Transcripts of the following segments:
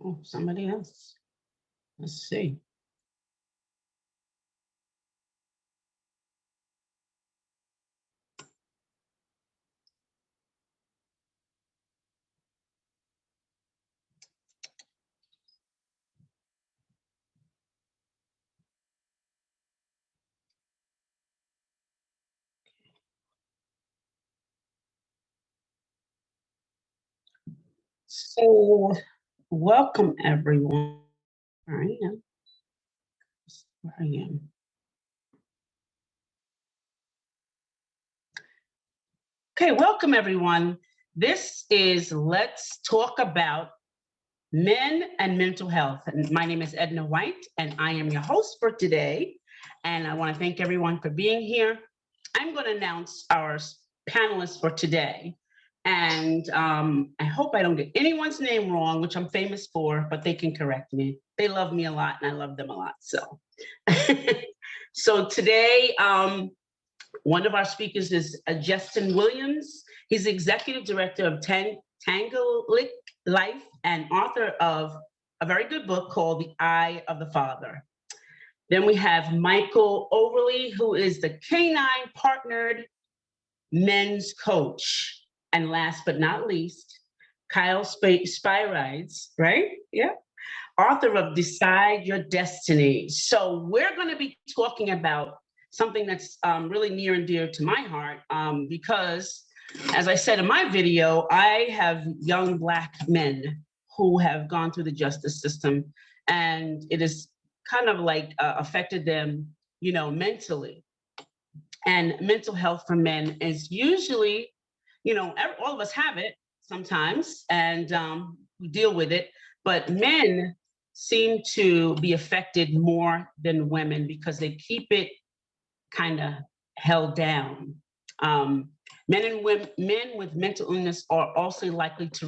Oh, somebody else. Let's see. So, welcome everyone. Where I am. Where I am. Okay, welcome everyone. This is Let's Talk About Men and Mental Health. And my name is Edna White, and I am your host for today. And I want to thank everyone for being here. I'm going to announce our panelists for today. And I hope I don't get anyone's name wrong, which I'm famous for, but they can correct me. They love me a lot, and I love them a lot. So, so today, one of our speakers is Jesston Williams. He's the executive director of Tangle Life and author of a very good book called The Eye of the Father. Then we have Michael Overlie, who is the canine partnered men's coach. And last but not least, Kyle Spyrides, right? Yeah. Author of Decide Your Destiny. So we're going to be talking about something that's really near and dear to my heart because, as I said in my video, I have young Black men who have gone through the justice system, and it has kind of like affected them, you know, mentally. And mental health for men is usually, you know, all of us have it sometimes, and we deal with it, but men seem to be affected more than women because they keep it kind of held down. Men with mental illness are also likely to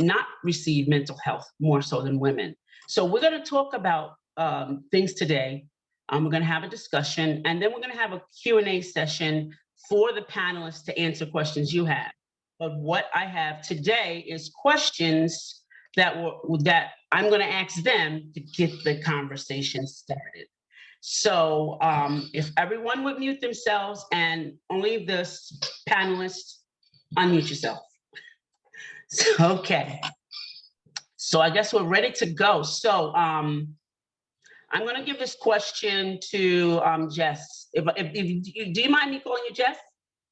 not receive mental health more so than women. So we're going to talk about things today. We're going to have a discussion, and then we're going to have a Q&A session for the panelists to answer questions you have. But what I have today is questions that I'm going to ask them to get the conversation started. So if everyone would mute themselves and only the panelists unmute yourself. So, okay. So I guess we're ready to go. So I'm going to give this question to Jess. Do you mind me calling you Jess?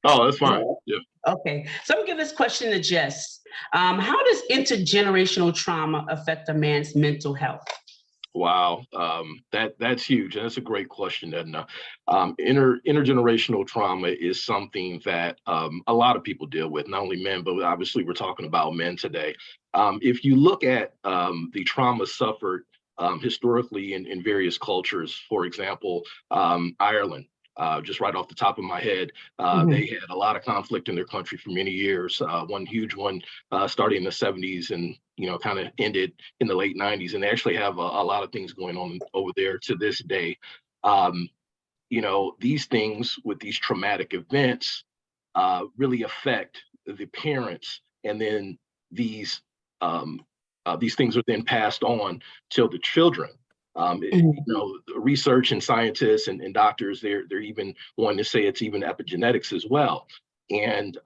Oh, that's fine. Yeah. Okay. So I'm going to give this question to Jess. How does intergenerational trauma affect a man's mental health? Wow, that's huge. That's a great question, Edna. Intergenerational trauma is something that a lot of people deal with, not only men, but obviously we're talking about men today. If you look at the trauma suffered historically in various cultures, for example, Ireland, just right off the top of my head, they had a lot of conflict in their country for many years. One huge one starting in the 70s and kind of ended in the late 90s. And they actually have a lot of things going on over there to this day. These things with these traumatic events really affect the parents, and then these things are then passed on to the children. Research and scientists and doctors, they're even wanting to say it's even epigenetics as well. And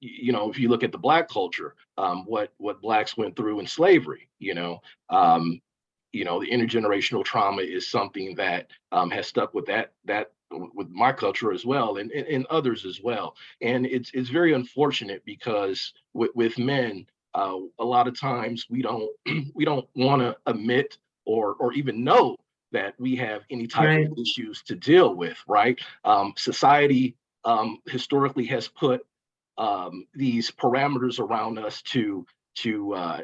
if you look at the Black culture, what Blacks went through in slavery, the intergenerational trauma is something that has stuck with that with my culture as well, and others as well. And it's very unfortunate because with men, a lot of times we don't want to admit or even know that we have any type of issues to deal with, right? Society historically has put these parameters around us to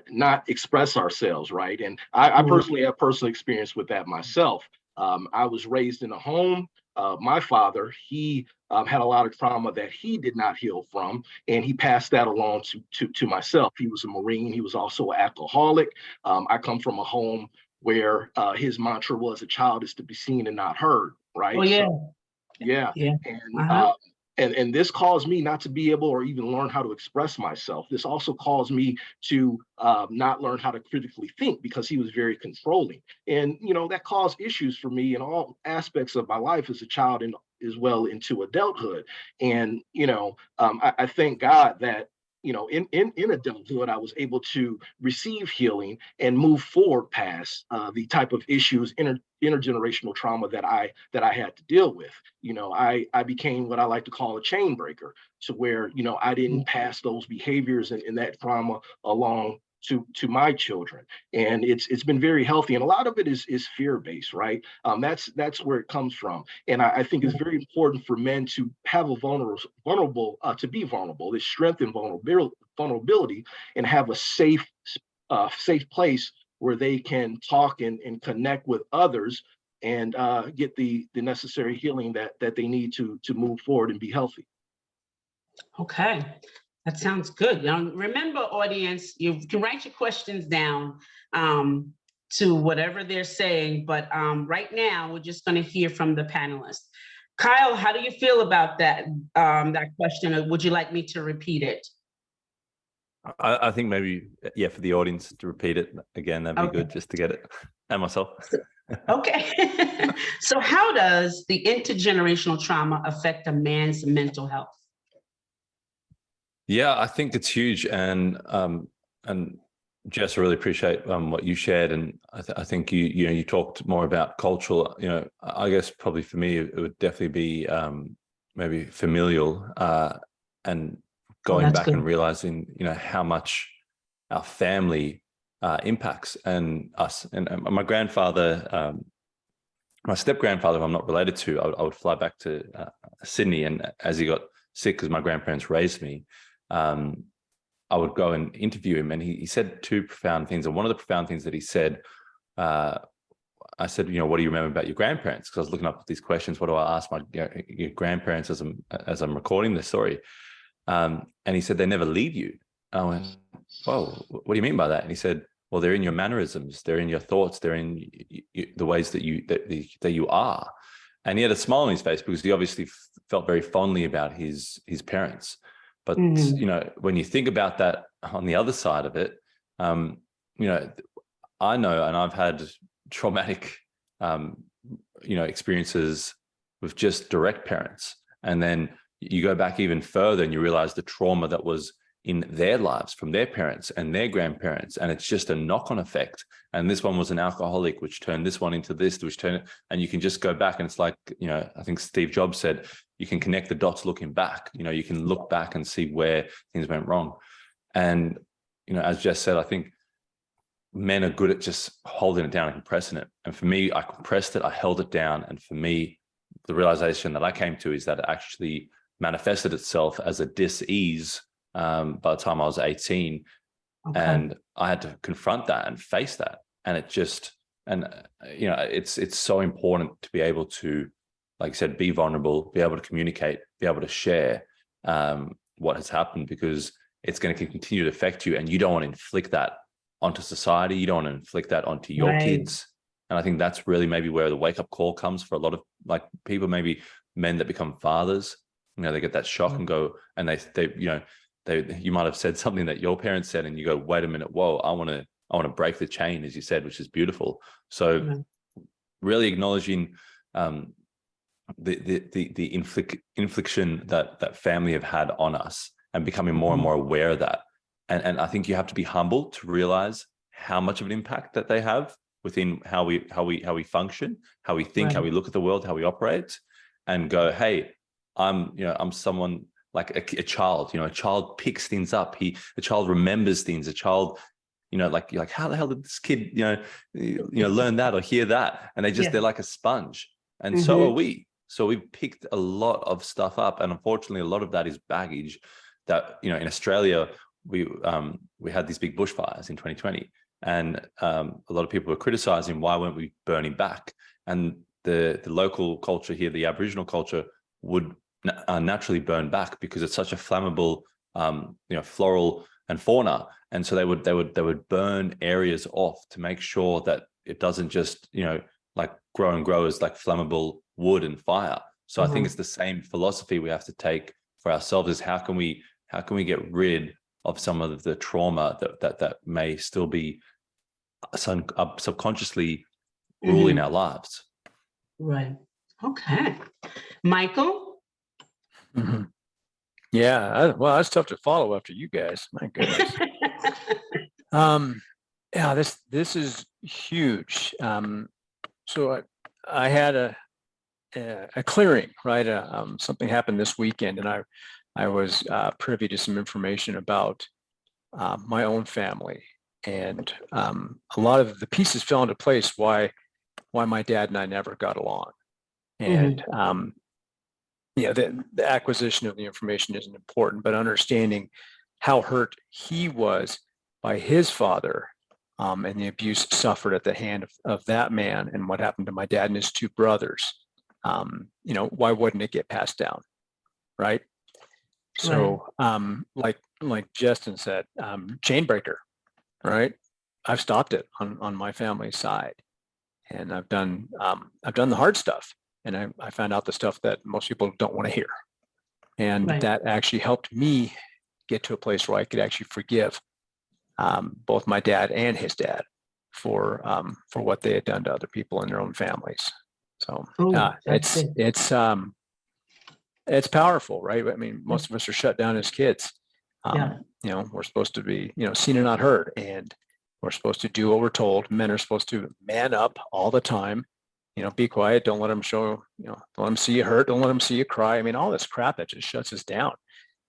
not express ourselves, right? And I personally have personal experience with that myself. I was raised in a home. My father, he had a lot of trauma that he did not heal from, and he passed that along to myself. He was a Marine. He was also an alcoholic. I come from a home where his mantra was, a child is to be seen and not heard, right? Oh, yeah. So, yeah. Yeah. And and this caused me not to be able or even learn how to express myself. This also caused me to not learn how to critically think because he was very controlling. And, that caused issues for me in all aspects of my life as a child and as well into adulthood. And, I thank God that, in adulthood, I was able to receive healing and move forward past the type of issues, intergenerational trauma that I had to deal with. I became what I like to call a chain breaker, to where I didn't pass those behaviors and that trauma along to my children. And it's been very healthy, and a lot of it is fear-based, right? That's where it comes from. And I think it's very important for men to have a to be vulnerable. There's strength in vulnerability, and have a safe place where they can talk and connect with others, and get the necessary healing that they need to move forward and be healthy. Okay, that sounds good. Remember, audience, you can write your questions down to whatever they're saying, but right now we're just going to hear from the panelists. Kyle, how do you feel about that question? Or would you like me to repeat it? I think maybe, yeah, for the audience to repeat it again, that'd be good, just to get it, and myself. Okay. So how does the intergenerational trauma affect a man's mental health? Yeah, I think it's huge, and Jess, I really appreciate what you shared, and I think you talked more about cultural. I guess probably for me it would definitely be maybe familial, and going back and realizing how much our family impacts and us. And my grandfather, my step grandfather, who I'm not related to, I would fly back to Sydney, and as he got sick, because my grandparents raised me, I would go and interview him, and he said two profound things. And one of the profound things that he said, I said, what do you remember about your grandparents? Because I was looking up these questions. What do I ask my your grandparents as I'm recording this story? And he said, they never leave you. I went, whoa, what do you mean by that? And he said, well, they're in your mannerisms, they're in your thoughts, they're in the ways that you are. And he had a smile on his face because he obviously felt very fondly about his parents. But when you think about that on the other side of it, I know, and I've had traumatic, experiences with just direct parents, and then you go back even further and you realize the trauma that was in their lives from their parents and their grandparents, and it's just a knock-on effect. And this one was an alcoholic, which turned this one into this, which turned it, and you can just go back, and it's like, I think Steve Jobs said, you can connect the dots looking back. You can look back and see where things went wrong. And as Jess said, I think men are good at just holding it down and compressing it. And for me, I compressed it, I held it down, and for me, the realization that I came to is that it actually manifested itself as a dis-ease by the time I was 18. Okay. And I had to confront that and face that. And it just, it's so important to be able to, like I said, be vulnerable, be able to communicate, be able to share what has happened, because it's going to continue to affect you, and you don't want to inflict that onto society. You don't want to inflict that onto your kids. And I think that's really maybe where the wake-up call comes for a lot of people, maybe men that become fathers. They get that shock and go, and they you might have said something that your parents said, and you go, wait a minute, whoa, I want to break the chain, as you said, which is beautiful. So really acknowledging the infliction that family have had on us, and becoming more and more aware of that. And I think you have to be humble to realize how much of an impact that they have within how we function, how we think, how we look at the world, how we operate, and go, hey, I'm someone like a child. A child picks things up. A child remembers things. A child, like how the hell did this kid, learn that or hear that? And they're like a sponge. And so are we. So we've picked a lot of stuff up, and unfortunately, a lot of that is baggage. That in Australia, we had these big bushfires in 2020, and a lot of people were criticizing why weren't we burning back. And the local culture here, the Aboriginal culture, would naturally burn back because it's such a flammable, floral and fauna, and so they would burn areas off to make sure that it doesn't just grow and grow as like flammable wood and fire. So I think it's the same philosophy we have to take for ourselves: is how can we get rid of some of the trauma that may still be subconsciously ruling our lives. Right. Okay. Michael? Mhm. Yeah, well, that's tough to follow after you guys. My goodness. Yeah, this is huge. So I had a clearing, right? Something happened this weekend, and I was privy to some information about my own family, and a lot of the pieces fell into place why my dad and I never got along. And the acquisition of the information isn't important, but understanding how hurt he was by his father, and the abuse suffered at the hand of that man, and what happened to my dad and his two brothers. Why wouldn't it get passed down, right? So, like Jesston said, chain breaker, right? I've stopped it on my family's side, and I've done the hard stuff, and I found out the stuff that most people don't want to hear, and that actually helped me get to a place where I could actually forgive both my dad and his dad for what they had done to other people in their own families. So it's powerful, right? I mean, most of us are shut down as kids. We're supposed to be, seen and not heard, and we're supposed to do what we're told. Men are supposed to man up all the time. Be quiet. Don't let them show. Don't let them see you hurt. Don't let them see you cry. I mean, all this crap that just shuts us down,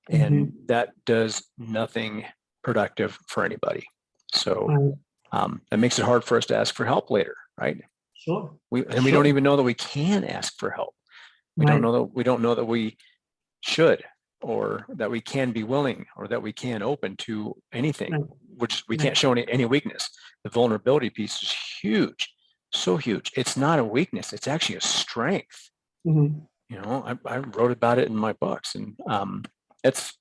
and that does nothing productive for anybody. So that makes it hard for us to ask for help later, right? Sure. We don't even know that we can ask for help. We don't know that we should, or that we can be willing, or that we can open to anything, which we can't show any weakness. The vulnerability piece is huge, so huge. It's not a weakness. It's actually a strength. I wrote about it in my books, and it's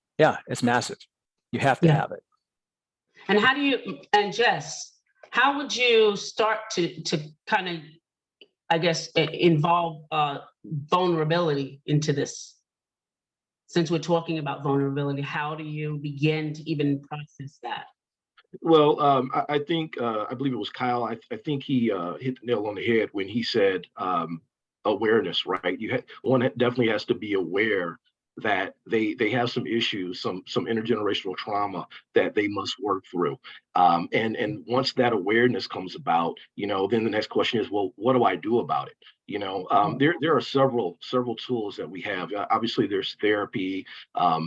massive. You have to have it. And how do you, and Jess, how would you start to kind of, I guess, involve vulnerability into this? Since we're talking about vulnerability, how do you begin to even process that? Well, I think, I believe it was Kyle. I think he hit the nail on the head when he said awareness, right? One definitely has to be aware that they have some issues, some intergenerational trauma that they must work through. And once that awareness comes about, then the next question is, well, what do I do about it? There are several tools that we have. Obviously, there's therapy. A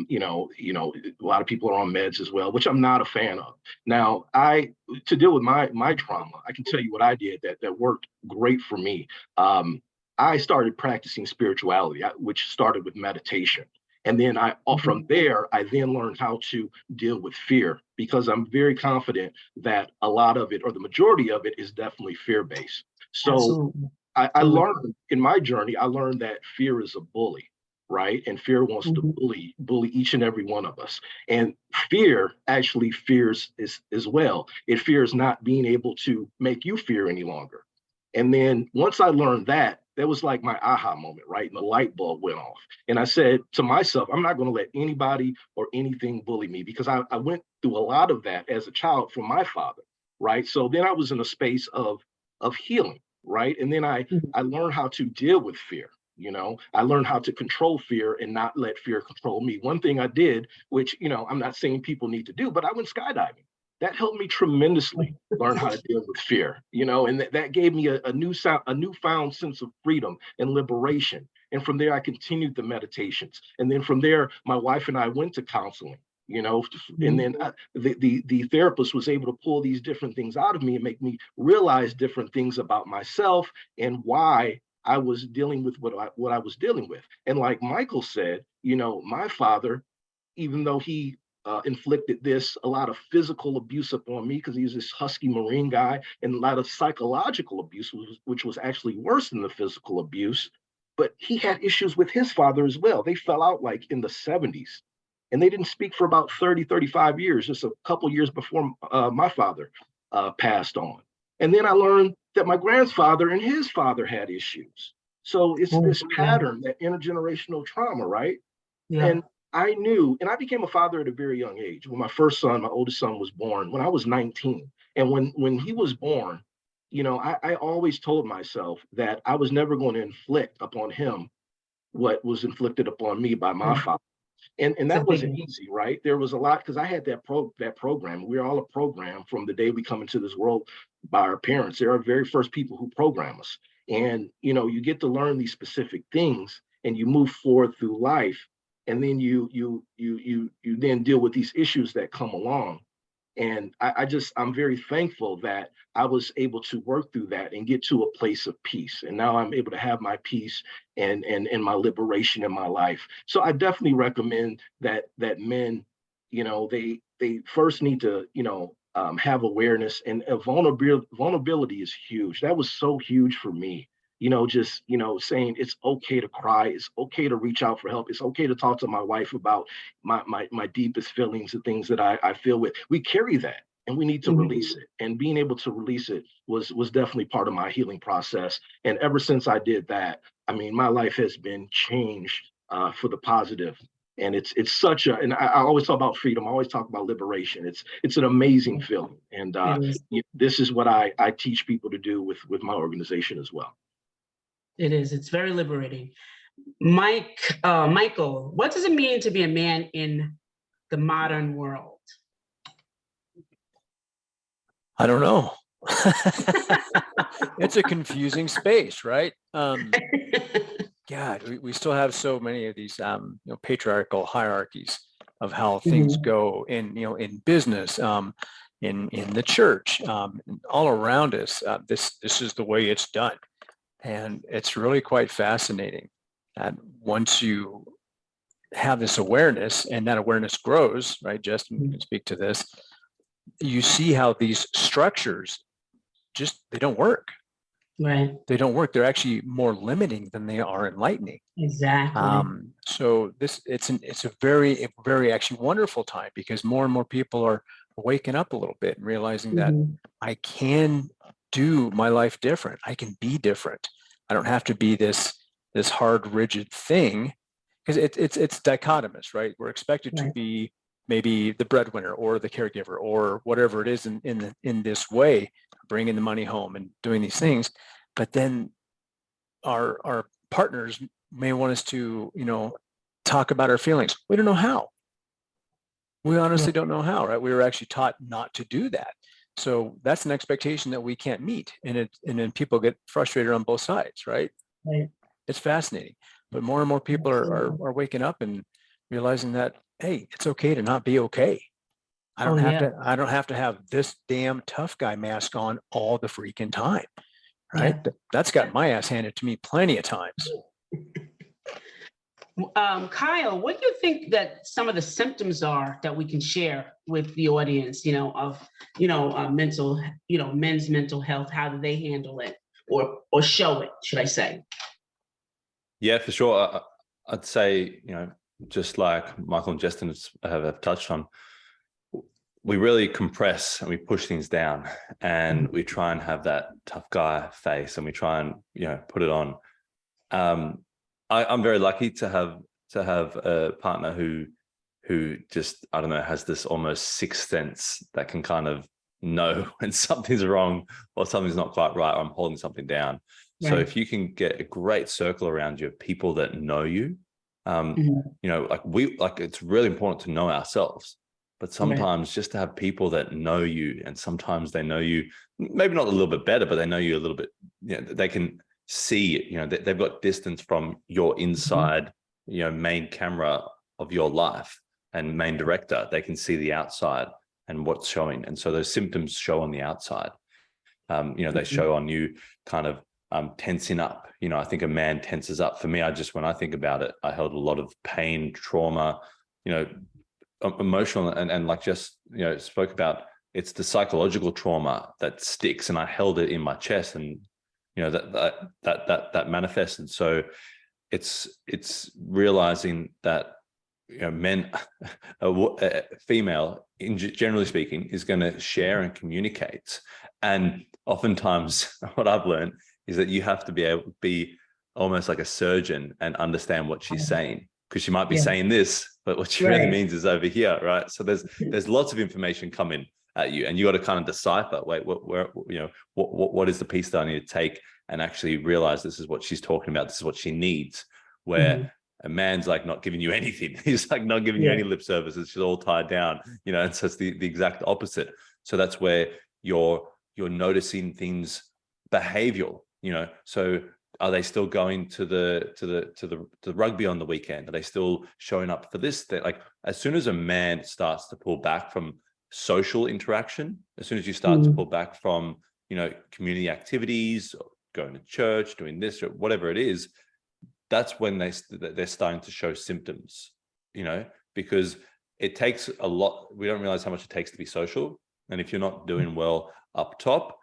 lot of people are on meds as well, which I'm not a fan of. Now, to deal with my trauma, I can tell you what I did that worked great for me. I started practicing spirituality, which started with meditation. And then from there, I then learned how to deal with fear, because I'm very confident that a lot of it, or the majority of it, is definitely fear-based. So I learned in my journey, I learned that fear is a bully, right? And fear wants to bully each and every one of us. And fear actually fears as well. It fears not being able to make you fear any longer. And then once I learned that was like my aha moment, right? And the light bulb went off. And I said to myself, I'm not going to let anybody or anything bully me, because I went through a lot of that as a child from my father, right? So then I was in a space of healing, right? And then I learned how to deal with fear. I learned how to control fear and not let fear control me. One thing I did, which, I'm not saying people need to do, but I went skydiving. That helped me tremendously learn how to deal with fear, and that gave me a newfound sense of freedom and liberation. And from there, I continued the meditations. And then from there, my wife and I went to counseling, and then the therapist was able to pull these different things out of me and make me realize different things about myself and why I was dealing with what I was dealing with. And like Michael said, my father, even though he inflicted a lot of physical abuse upon me, because he was this husky Marine guy, and a lot of psychological abuse, which was actually worse than the physical abuse. But he had issues with his father as well. They fell out like in the 70s, and they didn't speak for about 30, 35 years, just a couple years before my father passed on. And then I learned that my grandfather and his father had issues. So it's Oh, this yeah. pattern, that intergenerational trauma, right? Yeah. And I knew, and I became a father at a very young age. When my first son, my oldest son, was born when I was 19. And when he was born, I always told myself that I was never going to inflict upon him what was inflicted upon me by my Mm. father. And It's a that big wasn't one. easy, right? There was a lot, because I had that program. We're all a program from the day we come into this world by our parents. They're our very first people who program us. And you get to learn these specific things, and you move forward through life, and then you then deal with these issues that come along. And I'm very thankful that I was able to work through that and get to a place of peace. And now I'm able to have my peace and my liberation in my life. So I definitely recommend that men, they first need to, have awareness, and vulnerability is huge. That was so huge for me. Just saying it's okay to cry, it's okay to reach out for help, it's okay to talk to my wife about my deepest feelings and things that I feel with. We carry that, and we need to Mhm. release it. And being able to release it was definitely part of my healing process. And ever since I did that, I mean, my life has been changed for the positive. And it's such a, and I always talk about freedom. I always talk about liberation. It's an amazing feeling. And It is. this is what I teach people to do with my organization as well. It is. It's very liberating. Michael, what does it mean to be a man in the modern world? I don't know. It's a confusing space, right? God, we still have so many of these patriarchal hierarchies of how things Mhm. go in business, in the church, all around us. This is the way it's done, and it's really quite fascinating. And once you have this awareness, and that awareness grows, right? Jesston can speak to this. You see how these structures they don't work. Right. They don't work. They're actually more limiting than they are enlightening. Exactly. So it's a very, very actually wonderful time, because more and more people are waking up a little bit and realizing that Mhm. I can do my life different. I can be different. I don't have to be this hard, rigid thing, because it's dichotomous, right? We're expected to Right. be maybe the breadwinner or the caregiver or whatever it is in this way, bringing the money home and doing these things. But then our partners may want us to, talk about our feelings. We don't know how. We honestly don't know how, right? We were actually taught not to do that. So that's an expectation that we can't meet. And then people get frustrated on both sides, right? Right. It's fascinating. But more and more people are waking up and realizing that, hey, it's okay to not be okay. I Oh, don't have yeah. to have this damn tough guy mask on all the freaking time. Right? Yeah. That's got my ass handed to me plenty of times. Kyle, what do you think that some of the symptoms are that we can share with the audience, of, mental, men's mental health? How do they handle it or show it, should I say? Yeah, for sure. I'd say, just like Michael and Jesston have touched on, we really compress and we push things down, and we try and have that tough guy face, and we try and put it on. I'm very lucky to have a partner who just, I don't know, has this almost sixth sense that can kind of know when something's wrong or something's not quite right, or I'm holding something down. Right. So if you can get a great circle around you of people that know you, it's really important to know ourselves. But sometimes just to have people that know you, and sometimes they know you, maybe not a little bit better, but they know you a little bit, they can see it, they've got distance from your inside, main camera of your life and main director. They can see the outside and what's showing. And so those symptoms show on the outside. They show on you kind of tensing up. I think a man tenses up. For me, when I think about it, I held a lot of pain, trauma, emotional, and like just spoke about, it's the psychological trauma that sticks, and I held it in my chest, and that manifested. So it's realizing that men, a female, generally speaking, is going to share and communicate, and oftentimes what I've learned is that you have to be able to be almost like a surgeon and understand what she's saying, because she might be Yeah. saying this, but what she really Right. means is over here, right? So there's lots of information coming at you, and you got to kind of decipher, wait, what is the piece that I need to take and actually realize this is what she's talking about, this is what she needs. Where a man's like not giving you anything, he's like not giving you any lip service, it's just all tied down, and so it's the exact opposite. So that's where you're noticing things behavioral, so are they still going to the rugby on the weekend? Are they still showing up for this? Like, as soon as a man starts to pull back from social interaction, as soon as you start to pull back from, community activities, going to church, doing this or whatever it is, that's when they're starting to show symptoms, because it takes a lot. We don't realize how much it takes to be social. And if you're not doing well up top,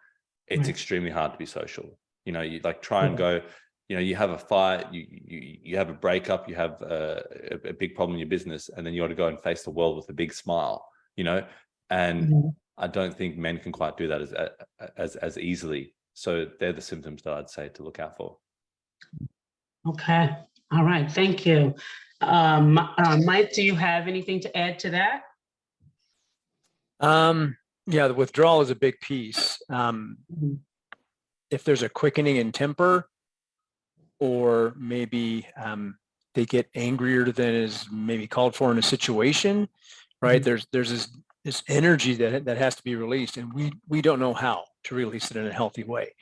it's extremely hard to be social. You like try and go, you have a fight, you have a breakup, you have a big problem in your business, and then you ought to go and face the world with a big smile, and I don't think men can quite do that as easily. So they're the symptoms that I'd say to look out for. Okay. All right. Thank you. Mike, do you have anything to add to that? Yeah, the withdrawal is a big piece. If there's a quickening in temper, or maybe they get angrier than is maybe called for in a situation, right? There's this energy that has to be released, and we don't know how to release it in a healthy way.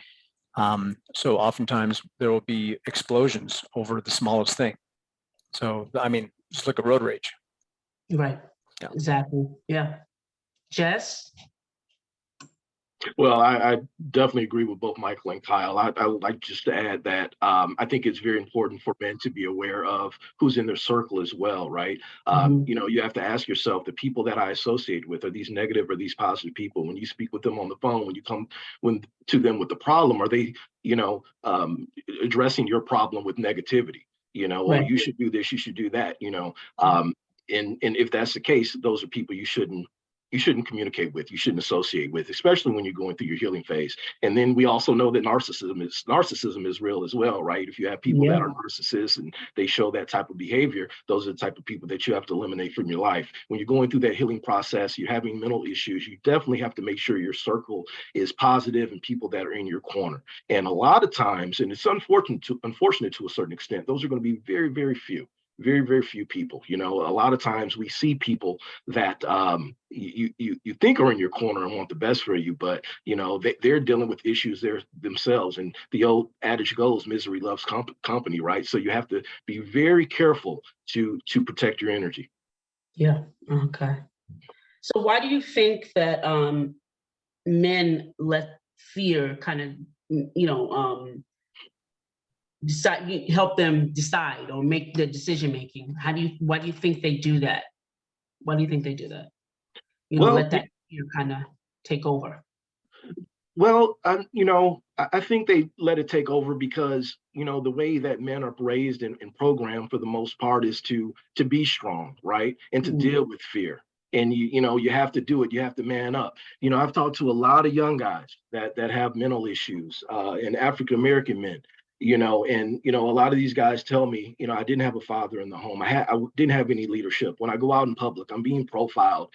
So oftentimes there will be explosions over the smallest thing. So, I mean, just look at road rage. Right. Yeah. Exactly. Yeah. Jess? Well, I definitely agree with both Michael and Kyle. I would like just to add that I think it's very important for men to be aware of who's in their circle as well, right? You have to ask yourself, the people that I associate with, are these negative or these positive people? When you speak with them on the phone, when you come to them with the problem, are they, addressing your problem with negativity? Well, you should do this, you should do that, and if that's the case, those are people you shouldn't communicate with, you shouldn't associate with, especially when you're going through your healing phase. And then we also know that narcissism is real as well, right? If you have people that are narcissists and they show that type of behavior, those are the type of people that you have to eliminate from your life. When you're going through that healing process, you're having mental issues, you definitely have to make sure your circle is positive and people that are in your corner. And a lot of times, and it's unfortunate to a certain extent, those are going to be very, very few. Very, very few people. A lot of times we see people that you think are in your corner and want the best for you, but they're dealing with issues themselves. And the old adage goes, misery loves company, right? So you have to be very careful to protect your energy. Yeah. Okay. So why do you think that men let fear kind of help them decide or make the decision making? Why do you think they do that? Why do you think they do that? Let that fear kind of take over. Well, I think they let it take over because, the way that men are raised and programmed for the most part is to be strong, right? And to deal with fear. And you have to do it. You have to man up. I've talked to a lot of young guys that have mental issues, and African-American men. A lot of these guys tell me, I didn't have a father in the home. I didn't have any leadership. When I go out in public, I'm being profiled.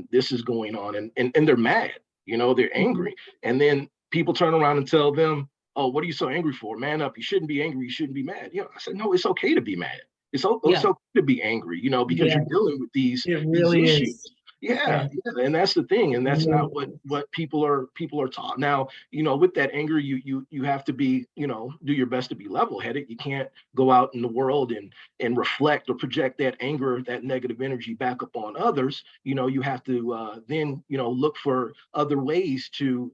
This is going on, and they're mad. They're angry, and then people turn around and tell them, "Oh, what are you so angry for? Man up! You shouldn't be angry. You shouldn't be mad." I said, "No, it's okay to be mad. It's okay to be angry. Because you're dealing with these issues." Yeah, and that's the thing, and that's not what people are taught. Now, with that anger, you have to be, do your best to be level-headed. You can't go out in the world and reflect or project that anger, that negative energy back up on others. You have to then, look for other ways to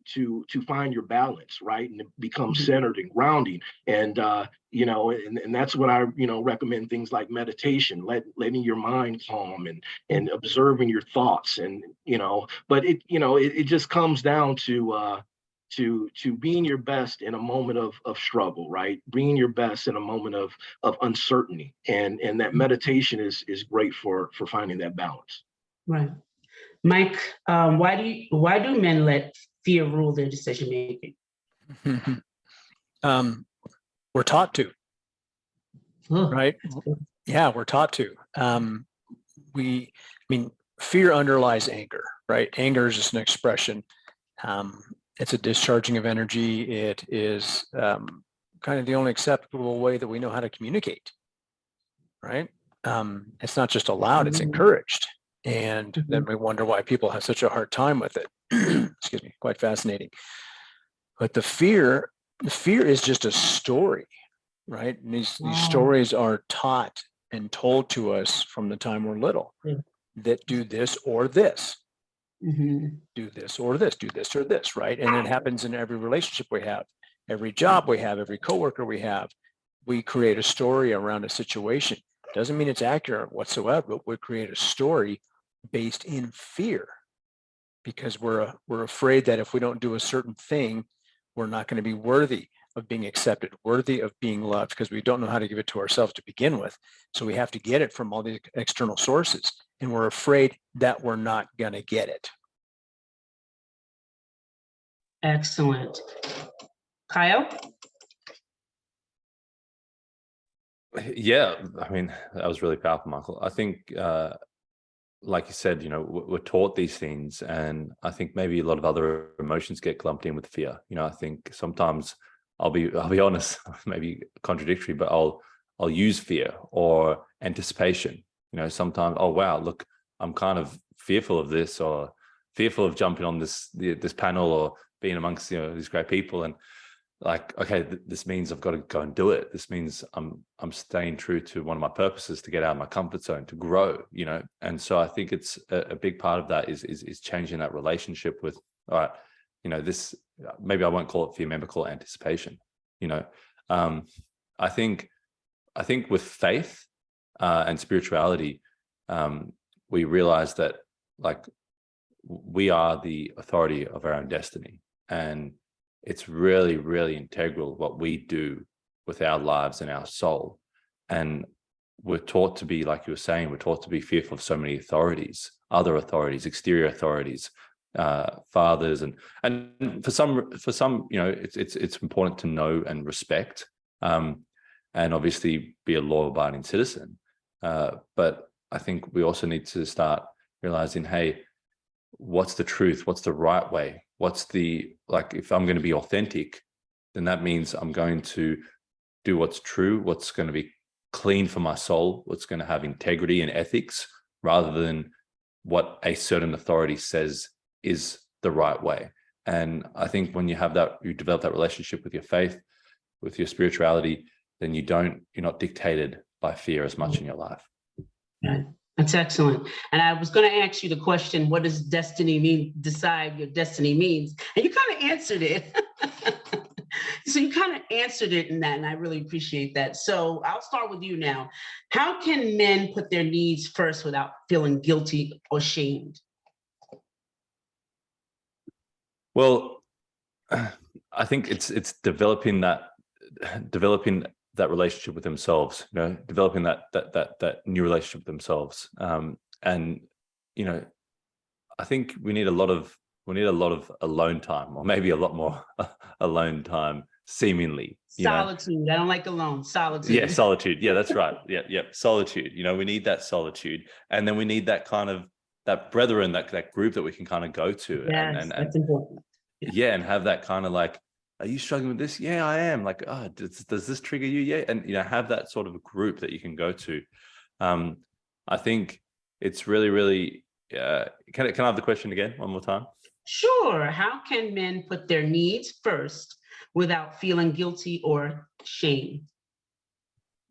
find your balance, right, and become centered and grounding. And and that's what I, recommend things like meditation, letting your mind calm and observing your thoughts. And, but it just comes down to being your best in a moment of struggle, right? Being your best in a moment of uncertainty. And that meditation is great for finding that balance. Right. Mike, why do men let fear rule their decision making? We're taught to. Oh, right? that's good. Yeah, we're taught to. Fear underlies anger, right? Anger is just an expression. It's a discharging of energy. It is kind of the only acceptable way that we know how to communicate, right? It's not just allowed, it's Mhm. encouraged. And then Mhm. we wonder why people have such a hard time with it. Excuse me, quite fascinating. But the fear is just a story, right? And these Oh, stories are taught and told to us from the time we're little, yeah. that do this or this, Mhm. do this or this, do this or this, right? And it happens in every relationship we have, every job we have, every coworker we have. We create a story around a situation. Doesn't mean it's accurate whatsoever, but we create a story based in fear because we're afraid that if we don't do a certain thing, we're not going to be worthy of being accepted, worthy of being loved, because we don't know how to give it to ourselves to begin with. So we have to get it from all these external sources, and we're afraid that we're not going to get it. Excellent. Kyle? Yeah, I mean, that was really powerful, Michael. I think, like you said, we're taught these things, and I think maybe a lot of other emotions get clumped in with fear. I think sometimes I'll be honest, maybe contradictory, but I'll use fear or anticipation. Sometimes, oh wow, look, I'm kind of fearful of this, or fearful of jumping on this panel, or being amongst these great people, and like, okay, this means I've got to go and do it. This means I'm staying true to one of my purposes, to get out of my comfort zone, to grow, And so I think it's a big part of that is changing that relationship with, all right, this, maybe I won't call it fear, maybe call it anticipation. I think with faith and spirituality, we realize that, like, we are the authority of our own destiny, and it's really, really integral what we do with our lives and our soul. And we're taught to be, like you were saying, we're taught to be fearful of so many authorities, other authorities, exterior authorities, fathers, and for some, it's important to know and respect, and obviously be a law-abiding citizen. But I think we also need to start realizing, hey, what's the truth? What's the right way? What's the, like, if I'm going to be authentic, then that means I'm going to do what's true, what's going to be clean for my soul, what's going to have integrity and ethics, rather than what a certain authority says is the right way. And I think when you have that, you develop that relationship with your faith, with your spirituality, then you're not dictated by fear as much in your life. Right. That's excellent. And I was going to ask you the question, what does destiny mean? Decide your destiny means. And you kind of answered it. So you kind of answered it in that, and I really appreciate that. So I'll start with you now. How can men put their needs first without feeling guilty or shamed? Well, I think it's developing that relationship with themselves, developing that new relationship with themselves. And I think we need a lot of alone time, or maybe a lot more alone time, seemingly. Solitude. I don't like alone. Solitude. Yeah, solitude. Yeah, that's right. Yeah, solitude. We need that solitude, and then we need that kind of that brethren, that group that we can kind of go to, Yes, and that's important. yeah, and have that kind of like, are you struggling with this? Yeah, I am. Like, oh, does this trigger you? Yeah, and have that sort of a group that you can go to. I think it's really, really. Can I have the question again one more time? Sure. How can men put their needs first without feeling guilty or shame?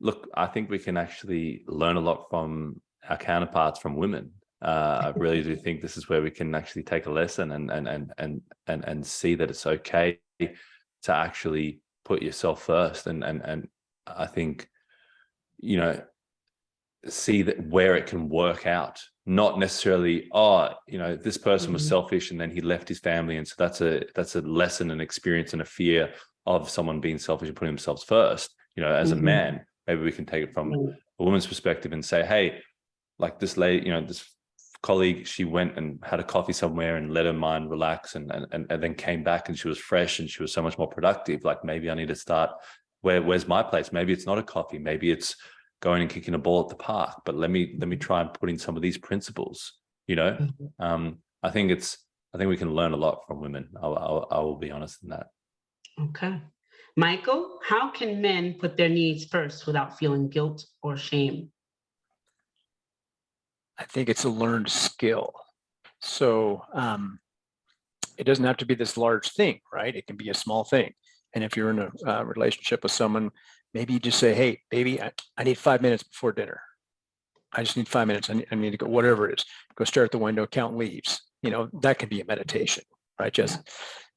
Look, I think we can actually learn a lot from our counterparts, from women. I really do think this is where we can actually take a lesson and see that it's okay to actually put yourself first, and I think see that where it can work out, not necessarily, this person was selfish and then he left his family, and so that's a lesson, an experience, and a fear of someone being selfish and putting themselves first. As a man, maybe we can take it from a woman's perspective and say, hey, like this lady, this colleague, she went and had a coffee somewhere and let her mind relax, and then came back and she was fresh and she was so much more productive. Like, maybe I need to start where's my place? Maybe it's not a coffee. Maybe it's going and kicking a ball at the park. But let me try and put in some of these principles. You know, I think we can learn a lot from women. I will be honest in that. Okay. Michael, how can men put their needs first without feeling guilt or shame? I think it's a learned skill. So it doesn't have to be this large thing, right? It can be a small thing. And if you're in a relationship with someone, maybe you just say, hey, baby, I need 5 minutes before dinner. I just need 5 minutes. I need to go, whatever it is, go stare at the window, count leaves. You know, that can be a meditation, right, Jess?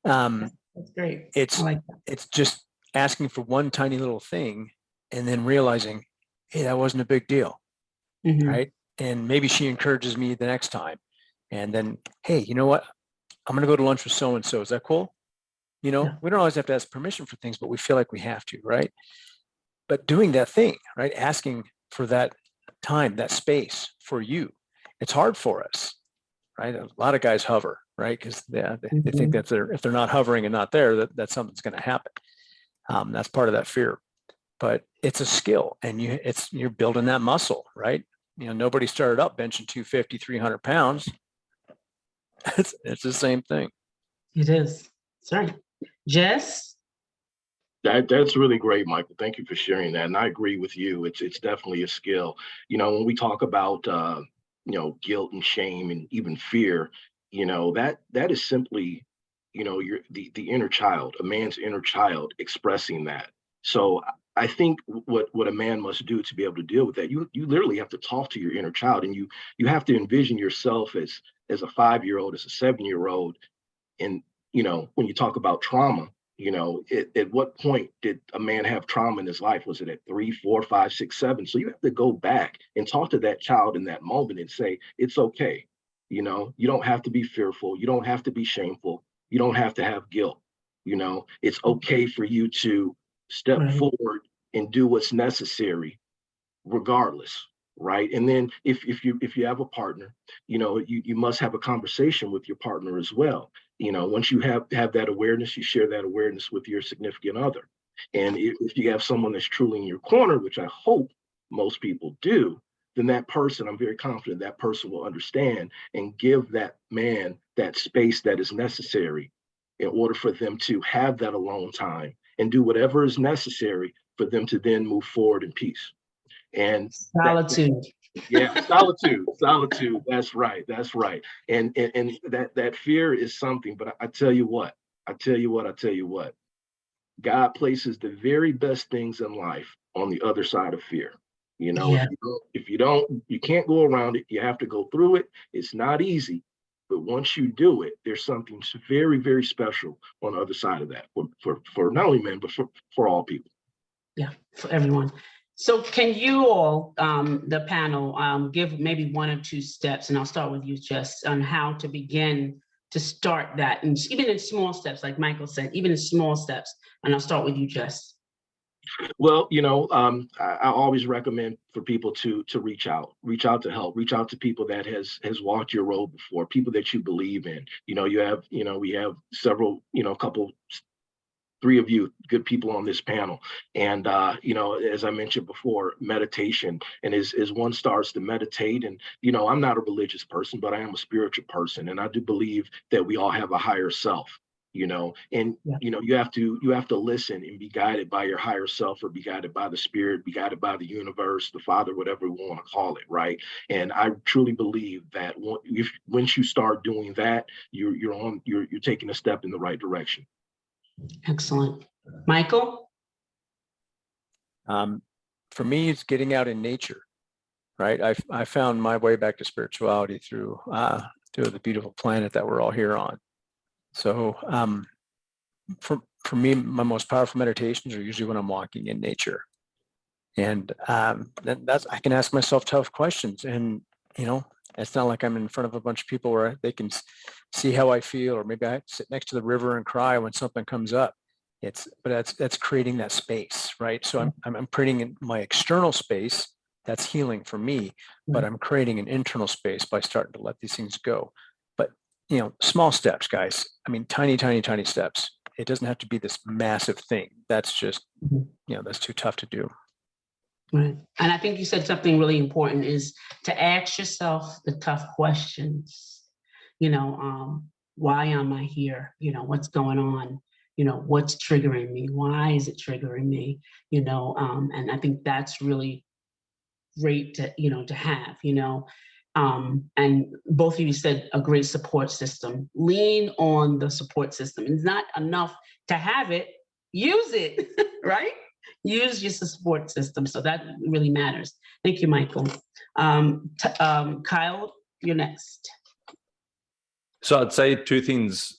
That's great. It's just asking for one tiny little thing and then realizing, hey, that wasn't a big deal, right? And maybe she encourages me the next time. And then, hey, you know what? I'm going to go to lunch with so-and-so. Is that cool? You know, we don't always have to ask permission for things, but we feel like we have to, right? But doing that thing, right? Asking for that time, that space for you. It's hard for us, right? A lot of guys hover, right? Because they think that if they're not hovering and not there, that something's going to happen. That's part of that fear. But it's a skill, and you're building that muscle, right? You know, nobody started up benching 250, 300 pounds. It's the same thing. It is. Sorry. Jess? That's really great, Michael. Thank you for sharing that. And I agree with you. It's definitely a skill. You know, when we talk about guilt and shame and even fear, you know, that is simply, you know, the inner child, a man's inner child expressing that. So I think what a man must do to be able to deal with that, you literally have to talk to your inner child, and you have to envision yourself as a 5-year-old, as a 7-year-old. And, you know, when you talk about trauma, you know, at what point did a man have trauma in his life? Was it at 3, 4, 5, 6, 7? So you have to go back and talk to that child in that moment and say, it's okay. You know, you don't have to be fearful. You don't have to be shameful. You don't have to have guilt. You know, it's okay for you to step forward and do what's necessary regardless. Right. And then if you have a partner, you know, you must have a conversation with your partner as well. You know, once you have that awareness, you share that awareness with your significant other. And if you have someone that's truly in your corner, which I hope most people do, then that person, I'm very confident that person will understand and give that man that space that is necessary in order for them to have that alone time and do whatever is necessary for them to then move forward in peace. And solitude. Solitude. That's right. And that fear is something, but I tell you what, God places the very best things in life on the other side of fear. You know, if you don't, you can't go around it. You have to go through it. It's not easy, but once you do it, there's something very, very special on the other side of that for not only men, but for all people. Yeah, for everyone. So can you all, the panel, give maybe 1 or 2 steps, and I'll start with you, Jess, on how to begin to start that, and even in small steps, like Michael said, even in small steps, and I'll start with you, Jess. Well, you know, I always recommend for people to reach out to help, reach out to people that has walked your road before, people that you believe in. You know, we have several, you know, 3 of you good people on this panel. And, you know, as I mentioned before, meditation. And as one starts to meditate, and, you know, I'm not a religious person, but I am a spiritual person. And I do believe that we all have a higher self, you know, and, you know, you have to listen and be guided by your higher self, or be guided by the spirit, be guided by the universe, the Father, whatever we want to call it. Right. And I truly believe that once you start doing that, you're taking a step in the right direction. Excellent. Michael? For me, it's getting out in nature, right? I found my way back to spirituality through the beautiful planet that we're all here on. So for me, my most powerful meditations are usually when I'm walking in nature. And that's, I can ask myself tough questions, and, you know, it's not like I'm in front of a bunch of people where they can see how I feel, or maybe I sit next to the river and cry when something comes up. But that's creating that space, right? So I'm creating in my external space that's healing for me, but I'm creating an internal space by starting to let these things go. But, you know, small steps, guys. I mean, tiny, tiny, tiny steps. it doesn't have to be this massive thing. That's just, Mhm. that's too tough to do. Right. And I think you said something really important is to ask yourself the tough questions. Why am I here? What's going on? What's triggering me? Why is it triggering me? And I think that's really great to have, and both of you said a great support system. Lean on the support system. It's not enough to have it, use it, right? Use your support system. So that really matters. Thank you, Michael. Kyle, you're next. So I'd say two things,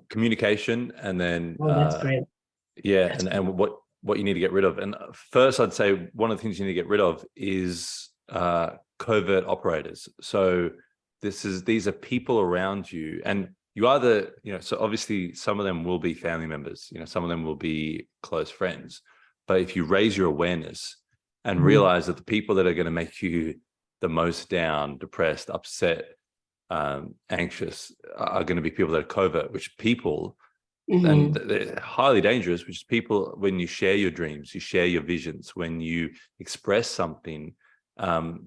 communication, and then Oh, that's great. and what you need to get rid of. And first, I'd say one of the things you need to get rid of is covert operators. So these are people around you, and you either, so obviously some of them will be family members, some of them will be close friends. But if you raise your awareness and realize that the people that are going to make you the most down, depressed, upset, anxious are going to be people that are covert, which people, and they're highly dangerous, which is people, when you share your dreams, you share your visions, when you express something,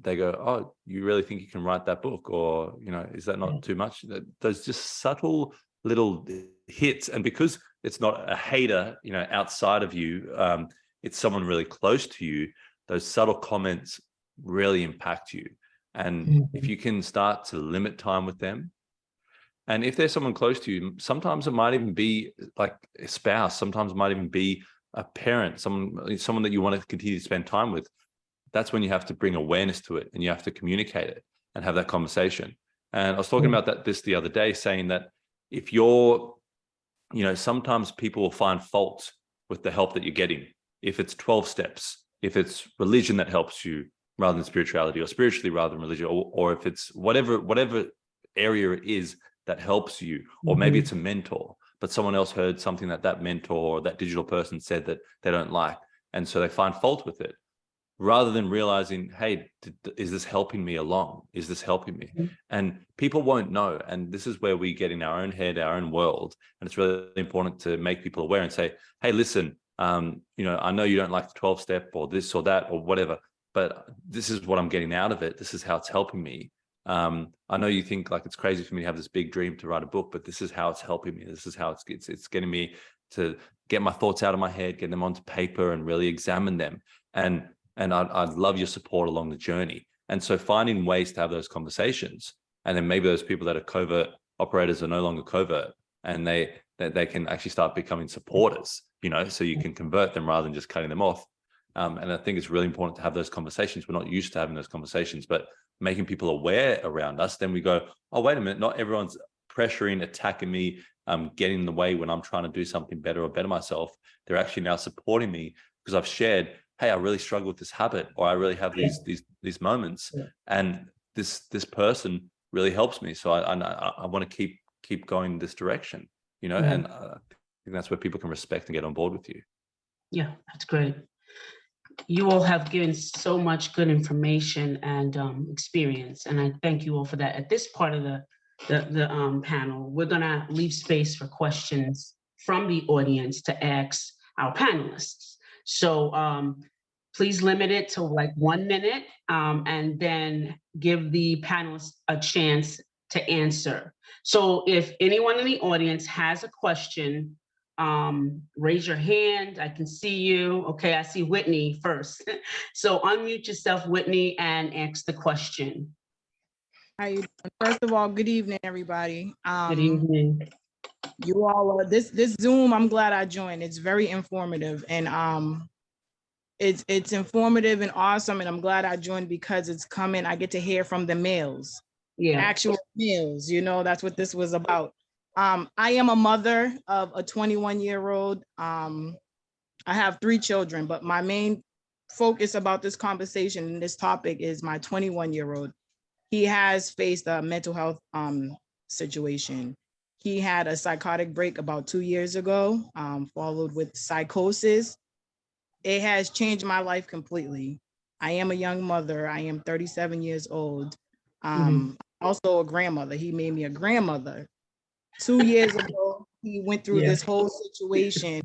they go, oh, you really think you can write that book? Or, is that not too much? There's just subtle little hits. And because it's not a hater, outside of you, it's someone really close to you, those subtle comments really impact you. And if you can start to limit time with them, and if there's someone close to you, sometimes it might even be like a spouse, sometimes it might even be a parent, someone that you want to continue to spend time with. That's when you have to bring awareness to it, and you have to communicate it and have that conversation. And I was talking about this the other day, saying that if you're, sometimes people will find fault with the help that you're getting. If it's 12 steps, if it's religion that helps you rather than spirituality, or spiritually rather than religion, or if it's whatever area it is that helps you, or maybe it's a mentor, but someone else heard something that mentor or that digital person said that they don't like, and so they find fault with it, rather than realizing, hey, is this helping me along? Is this helping me? And people won't know. And this is where we get in our own head, our own world. And it's really important to make people aware and say, hey, listen, I know you don't like the 12-step or this or that or whatever, but this is what I'm getting out of it. This is how it's helping me. I know you think like it's crazy for me to have this big dream to write a book, but this is how it's helping me. This is how it's getting me to get my thoughts out of my head, get them onto paper and really examine them. And I'd love your support along the journey. And so finding ways to have those conversations, and then maybe those people that are covert operators are no longer covert, and they can actually start becoming supporters, so you can convert them rather than just cutting them off. And I think it's really important to have those conversations. We're not used to having those conversations, but making people aware around us, then we go, oh, wait a minute, not everyone's pressuring, attacking me, getting in the way when I'm trying to do something better or better myself. They're actually now supporting me because I've shared, hey, I really struggle with this habit, or I really have these moments, and this person really helps me. So I want to keep going this direction, and I think that's where people can respect and get on board with you. Yeah, that's great. You all have given so much good information and experience, and I thank you all for that. At this part of the panel, we're gonna leave space for questions from the audience to ask our panelists. So please limit it to like 1 minute, and then give the panelists a chance to answer. So if anyone in the audience has a question, raise your hand. I can see you. Okay, I see Whitney first. So unmute yourself, Whitney, and ask the question. How you doing? First of all, good evening, everybody. Good evening. You all are this Zoom, I'm glad I joined. It's very informative, and it's informative and awesome, and I'm glad I joined because it's coming. I get to hear from the males. Yeah, actual males, that's what this was about. I am a mother of a 21-year-old. I have 3 children, but my main focus about this conversation and this topic is my 21-year-old. He has faced a mental health situation. He had a psychotic break about 2 years ago, followed with psychosis. It has changed my life completely. I am a young mother. I am 37 years old. Also a grandmother. He made me a grandmother. 2 years ago, he went through Yeah. this whole situation.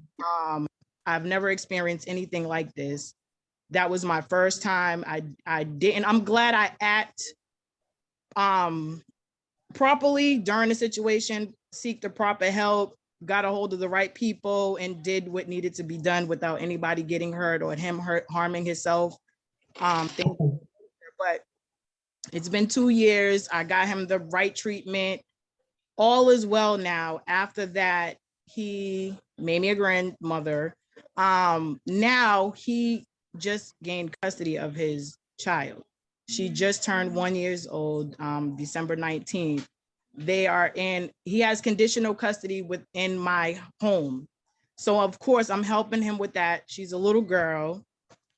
I've never experienced anything like this. That was my first time. I didn't. I'm glad I act properly during the situation, seek the proper help, got a hold of the right people, and did what needed to be done without anybody getting hurt or him harming himself. But it's been 2 years. I got him the right treatment. All is well now. After that, he made me a grandmother. Now he just gained custody of his child. She just turned 1 year old, December 19th. He has conditional custody within my home. So of course I'm helping him with that. She's a little girl.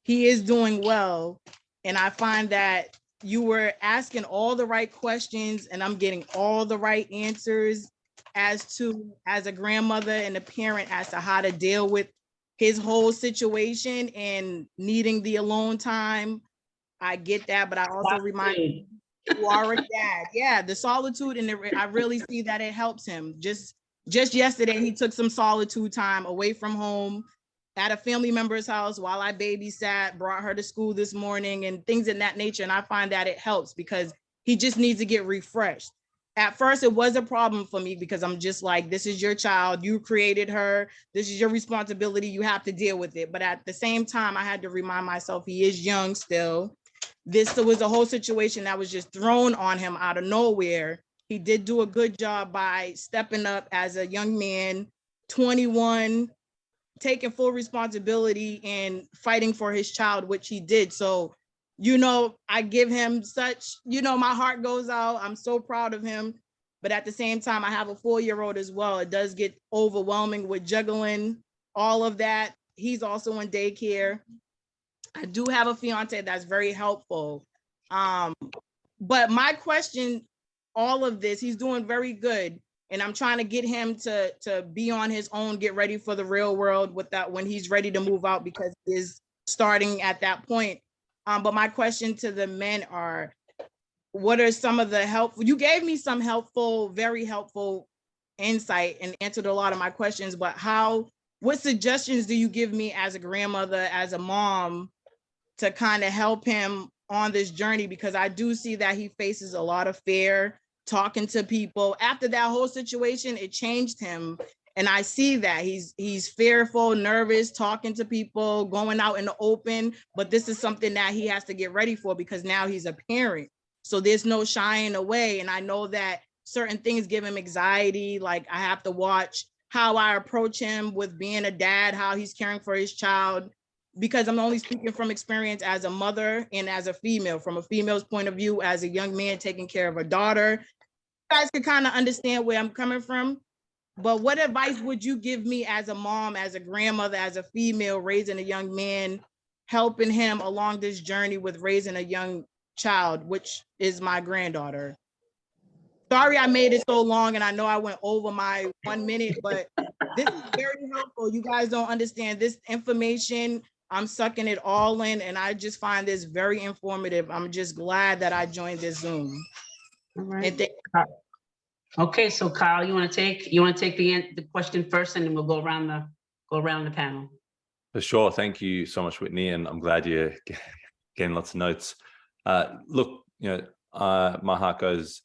He is doing well. And I find that you were asking all the right questions and I'm getting all the right answers as a grandmother and a parent as to how to deal with his whole situation and needing the alone time. I get that, but I also remind you, you are a dad. Yeah, the solitude, and I really see that it helps him. Just yesterday, he took some solitude time away from home at a family member's house while I babysat, brought her to school this morning and things in that nature. And I find that it helps because he just needs to get refreshed. At first, it was a problem for me because I'm just like, this is your child. You created her. This is your responsibility. You have to deal with it. But at the same time, I had to remind myself he is young still. This was a whole situation that was just thrown on him out of nowhere. He did do a good job by stepping up as a young man, 21, taking full responsibility and fighting for his child, which he did. So, I give him such, my heart goes out. I'm so proud of him. But at the same time, I have a 4-year-old as well. It does get overwhelming with juggling all of that. He's also in daycare. I do have a fiance that's very helpful. But my question, all of this, he's doing very good. And I'm trying to get him to be on his own, get ready for the real world with that when he's ready to move out, because he is starting at that point. But my question to the men are, what are some of the helpful, you gave me some helpful, very helpful insight and answered a lot of my questions, but what suggestions do you give me as a grandmother, as a mom, to kind of help him on this journey? Because I do see that he faces a lot of fear talking to people. After that whole situation, it changed him. And I see that he's fearful, nervous, talking to people, going out in the open. But this is something that he has to get ready for because now he's a parent. So there's no shying away. And I know that certain things give him anxiety. Like I have to watch how I approach him with being a dad, how he's caring for his child, because I'm only speaking from experience as a mother and as a female, from a female's point of view, as a young man taking care of a daughter. You guys can kind of understand where I'm coming from. But what advice would you give me as a mom, as a grandmother, as a female raising a young man, helping him along this journey with raising a young child, which is my granddaughter? Sorry I made it so long and I know I went over my 1 minute, but this is very helpful. You guys don't understand this information. I'm sucking it all in and I just find this very informative. I'm just glad that I joined this Zoom. All right. Okay, so Kyle, you want to take the question first, and then we'll go around the panel. For sure. Thank you so much, Whitney, and I'm glad you're getting lots of notes. Look, my heart goes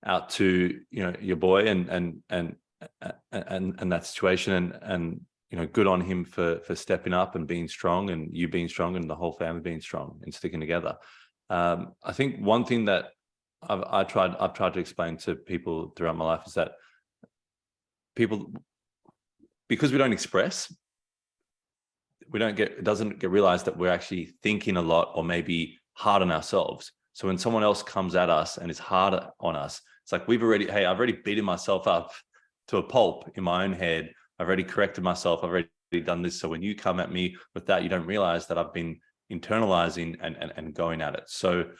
out to your boy and that situation, and good on him for stepping up and being strong, and you being strong, and the whole family being strong and sticking together. I think one thing that I've tried to explain to people throughout my life is that people, because we don't express, it doesn't get realized that we're actually thinking a lot or maybe hard on ourselves. So when someone else comes at us and is hard on us, it's like I've already beaten myself up to a pulp in my own head. I've already corrected myself. I've already done this. So when you come at me with that, you don't realize that I've been internalizing and going at it. So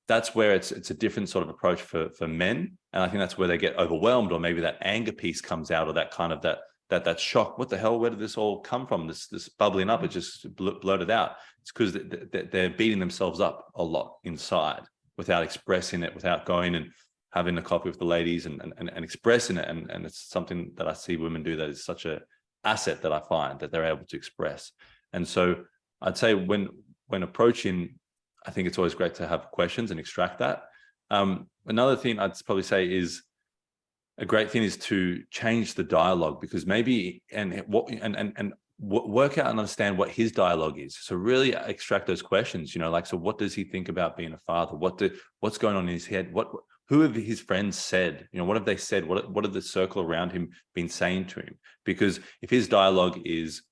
that's where it's a different sort of approach for men. And I think that's where they get overwhelmed, or maybe that anger piece comes out, or that kind of that shock. What the hell? Where did this all come from? This bubbling up, it just blurted out. It's because they're beating themselves up a lot inside without expressing it, without going and having a coffee with the ladies and expressing it. And it's something that I see women do that is such a asset that I find that they're able to express. And so I'd say when approaching, I think it's always great to have questions and extract that. Another thing I'd probably say is a great thing is to change the dialogue, because maybe work out and understand what his dialogue is. So really extract those questions, like, so what does he think about being a father? What's going on in his head? Who have his friends said? What have they said? What have the circle around him been saying to him? Because if his dialogue is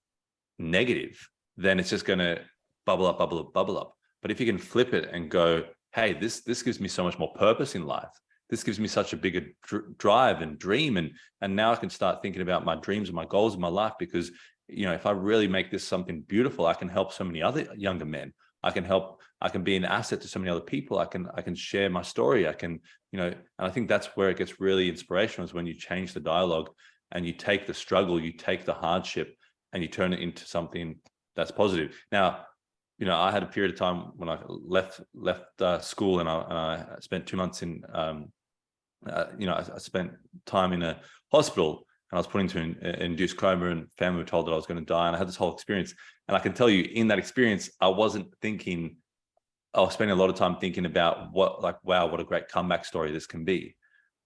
negative, then it's just going to bubble up. But if you can flip it and go, hey, this gives me so much more purpose in life. This gives me such a bigger drive and dream. And now I can start thinking about my dreams and my goals in my life, because, if I really make this something beautiful, I can help so many other younger men. I can be an asset to so many other people. I can share my story. And I think that's where it gets really inspirational, is when you change the dialogue and you take the struggle, you take the hardship, and you turn it into something that's positive. Now, I had a period of time when I left school, and I spent 2 months in, I spent time in a hospital, and I was put into an induced coma, and family were told that I was going to die. And I had this whole experience. And I can tell you, in that experience, I was spending a lot of time thinking about wow, what a great comeback story this can be.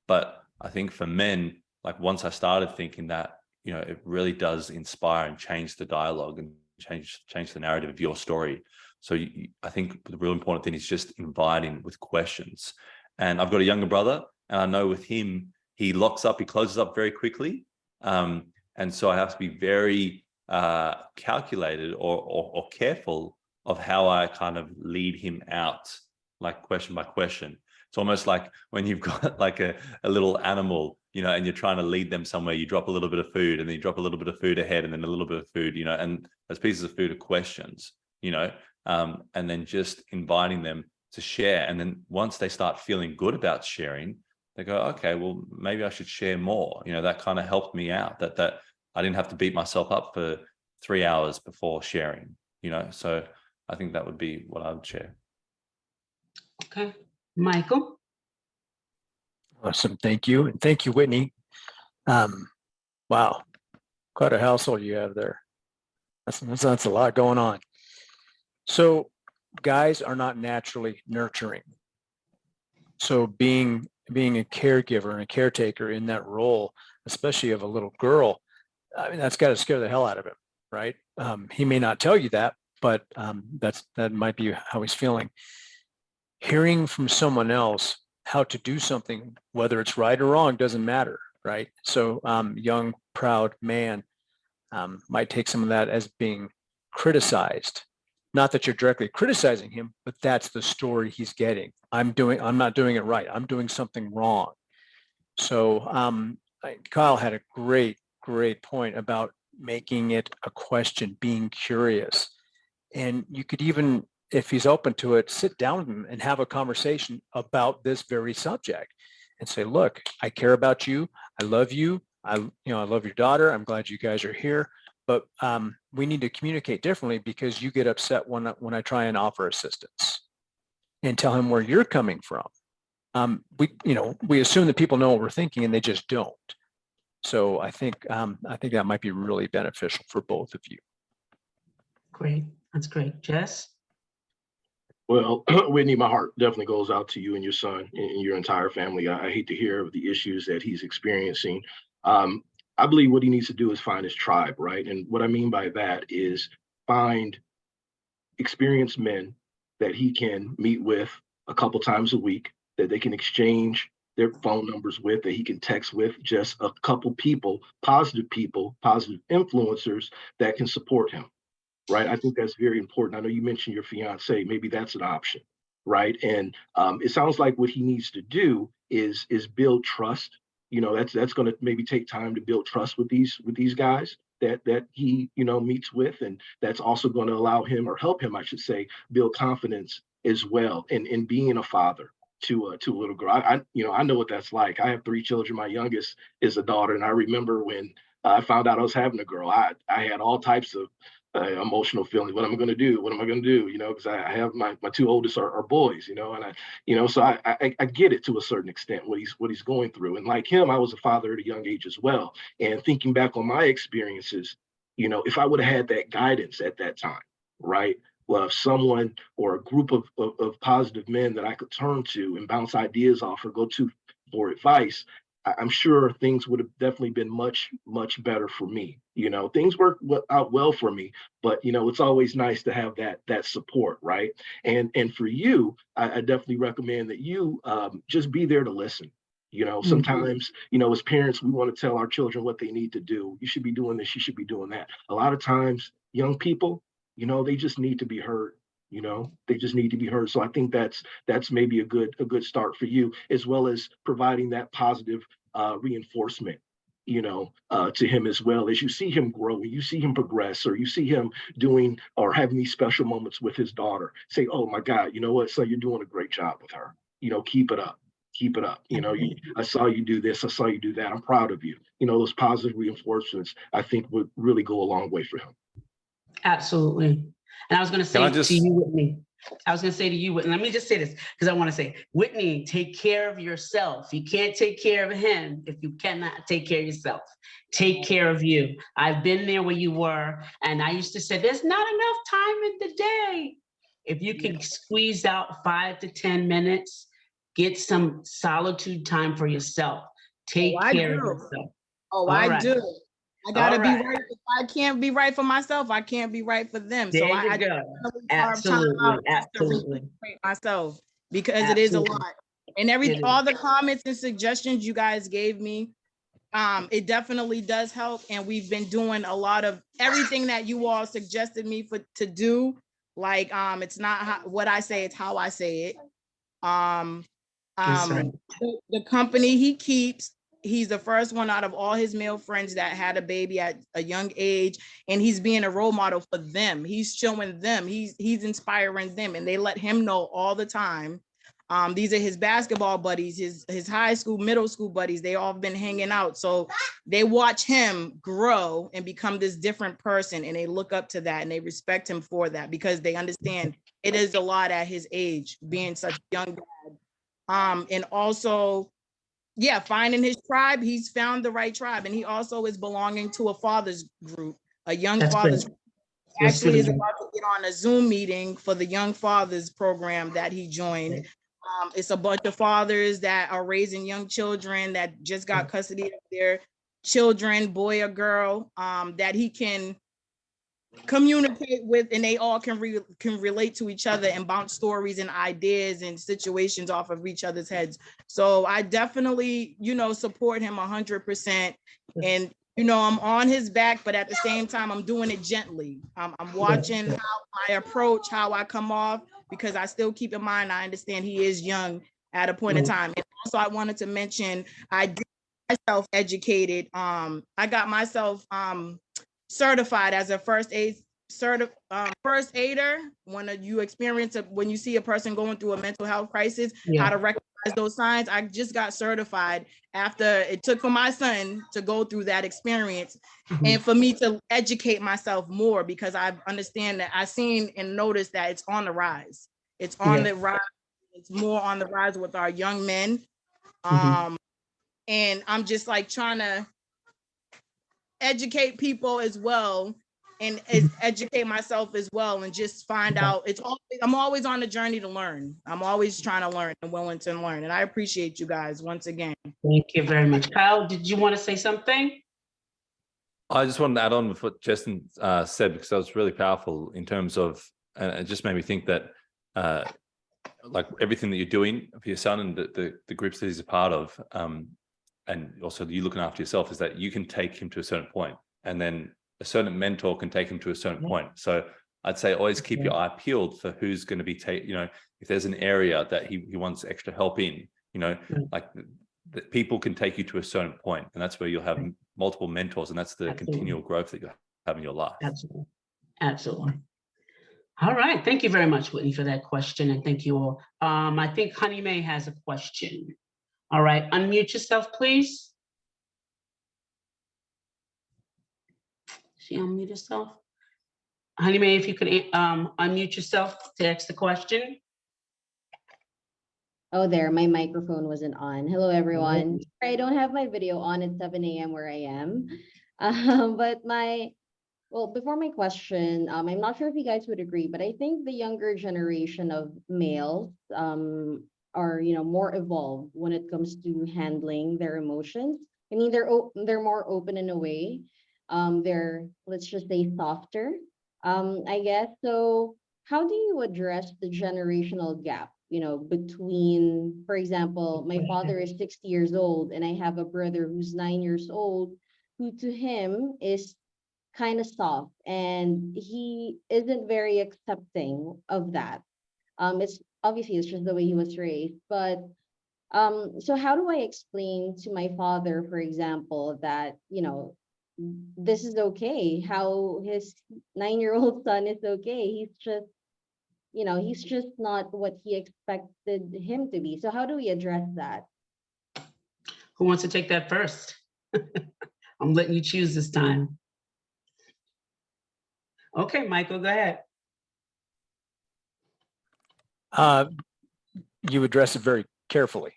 But I think for men, once I started thinking that, it really does inspire and change the dialogue and change the narrative of your story. So I think the real important thing is just inviting with questions. And I've got a younger brother, and I know with him, he closes up very quickly. And so I have to be very calculated or careful of how I kind of lead him out, question by question. It's almost like when you've got a little animal, and you're trying to lead them somewhere, you drop a little bit of food, and then you drop a little bit of food ahead, and then a little bit of food, and those pieces of food are questions, and then just inviting them to share. And then once they start feeling good about sharing, they go, okay, well, maybe I should share more. That kind of helped me out, that I didn't have to beat myself up for 3 hours before sharing, so I think that would be what I would share. Okay. Michael? Awesome. Thank you. And thank you, Whitney. Wow. Quite a household you have there. That's a lot going on. So guys are not naturally nurturing. So being a caregiver and a caretaker in that role, especially of a little girl, that's got to scare the hell out of him, right? He may not tell you that, but that might be how he's feeling. Hearing from someone else how to do something, whether it's right or wrong, doesn't matter, right? So young, proud man might take some of that as being criticized. Not that you're directly criticizing him, but that's the story he's getting. I'm not doing it right. I'm doing something wrong. So Kyle had a great point about making it a question, being curious. And you could even, if he's open to it, sit down with him and have a conversation about this very subject and say, look, I care about you. I love you. I love your daughter. I'm glad you guys are here. But we need to communicate differently, because you get upset when I try and offer assistance, and tell him where you're coming from. We assume that people know what we're thinking, and they just don't. So I think that might be really beneficial for both of you. Great. That's great. Jess? Well, Whitney, my heart definitely goes out to you and your son and your entire family. I hate to hear of the issues that he's experiencing. I believe what he needs to do is find his tribe, right? And what I mean by that is find experienced men that he can meet with a couple times a week, that they can exchange their phone numbers with, that he can text with, just a couple people, positive influencers that can support him, right? I think that's very important. I know you mentioned your fiance, maybe that's an option, right? And it sounds like what he needs to do is build trust. That's going to maybe take time to build trust with these guys that he meets with, and that's also going to allow him, or help him, I should say, build confidence as well in being a father to a little girl. I know what that's like. I have 3 children. My youngest is a daughter, and I remember when I found out I was having a girl, I had all types of emotional feeling. What am I going to do? What am I going to do? Because I have my two oldest are boys, and so I get it to a certain extent what he's going through. And like him, I was a father at a young age as well. And thinking back on my experiences, if I would have had that guidance at that time, right? Well, someone or a group of positive men that I could turn to and bounce ideas off or go to for advice, I'm sure things would have definitely been much, much better for me. Things worked out well for me, but it's always nice to have that support, right? And for you, I definitely recommend that you just be there to listen. Sometimes, as parents, we want to tell our children what they need to do. You should be doing this, you should be doing that. A lot of times, young people, they just need to be heard. They just need to be heard. So I think that's maybe a good start for you, as well as providing that positive reinforcement, to him as well. As you see him grow, you see him progress, or you see him doing or having these special moments with his daughter, say, oh my God, you know what, son, you're doing a great job with her. Keep it up. Keep it up. I saw you do this. I saw you do that. I'm proud of you. Those positive reinforcements, I think, would really go a long way for him. Absolutely. And I was going to say to you, Whitney, let me just say this because I want to say, Whitney, take care of yourself. You can't take care of him if you cannot take care of yourself. Take care of you. I've been there where you were. And I used to say, there's not enough time in the day. If you can squeeze out 5 to 10 minutes, get some solitude time for yourself. Take care of yourself. Oh, I do. I gotta be right. If I can't be right for myself, I can't be right for them. There so you I go. Absolutely. Myself, because it is a lot. And all the comments and suggestions you guys gave me, it definitely does help. And we've been doing a lot of everything that you all suggested me to do. Like, it's not what I say, it's how I say it. The company he keeps, he's the first one out of all his male friends that had a baby at a young age, and he's being a role model for them. He's showing them, he's inspiring them, and they let him know all the time. These are his basketball buddies, his high school, middle school buddies. They all been hanging out. So they watch him grow and become this different person, and they look up to that and they respect him for that, because they understand it is a lot at his age, being such a young dad. And also, finding his tribe. He's found the right tribe, and he also is belonging to a father's group, a young father's group. Actually is about to get on a Zoom meeting for the young fathers program that he joined. It's a bunch of fathers that are raising young children that just got custody of their children, boy or girl, that he can communicate with, and they all can relate to each other and bounce stories and ideas and situations off of each other's heads. So I definitely, support him 100%. And, I'm on his back, but at the same time, I'm doing it gently. I'm watching how I approach, how I come off, because I still keep in mind, I understand he is young at a point in time. And also I wanted to mention, I did myself educated. I got myself, certified as a first aider. When you experience when you see a person going through a mental health crisis, how to recognize those signs. I just got certified after it took for my son to go through that experience, and for me to educate myself more, because I understand that I've seen and noticed that it's on the rise. It's on the rise. It's more on the rise with our young men. And I'm just like trying to educate people as well, and educate myself as well, and just find out. I'm always on the journey to learn. I'm always trying to learn and willing to learn. And I appreciate you guys once again. Thank you very much. Kyle, did you want to say something? I just wanted to add on with what Jesston said, because that was really powerful in terms of, it just made me think that like everything that you're doing for your son and the groups that he's a part of, and also you looking after yourself, is that you can take him to a certain point, and then a certain mentor can take him to a certain point. So I'd say always keep your eye peeled for who's going to be if there's an area that he wants extra help in, like people can take you to a certain point, and that's where you'll have multiple mentors, and that's the continual growth that you have in your life. Absolutely. All right. Thank you very much, Whitney, for that question, and thank you all. I think Honey May has a question. All right, unmute yourself, please. She unmute herself. Honey May, if you could unmute yourself to ask the question. Oh, there, my microphone wasn't on. Hello, everyone. I don't have my video on at 7 a.m. where I am. Well, before my question, I'm not sure if you guys would agree, but I think the younger generation of males are, more evolved when it comes to handling their emotions. I mean, they're more open in a way. They're, let's just say, softer, I guess. So how do you address the generational gap, between, for example, my father is 60 years old and I have a brother who's 9 years old, who to him is kind of soft and he isn't very accepting of that. It's obviously it's just the way he was raised, but so how do I explain to my father, for example, that this is okay, how his 9-year-old son is okay, he's just not what he expected him to be. So how do we address that? Who wants to take that first? I'm letting you choose this time. Okay, Michael, go ahead. You address it very carefully.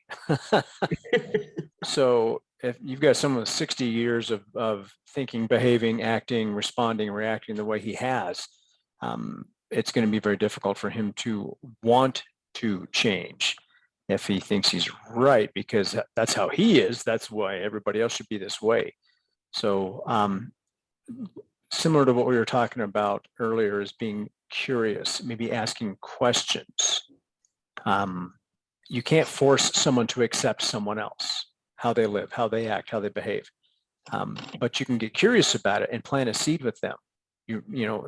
So if you've got someone with 60 years of thinking, behaving, acting, responding, reacting the way he has, it's going to be very difficult for him to want to change if he thinks he's right, because that's how he is. That's why everybody else should be this way. So similar to what we were talking about earlier, is being curious, maybe asking questions. You can't force someone to accept someone else, how they live, how they act, how they behave. But you can get curious about it and plant a seed with them.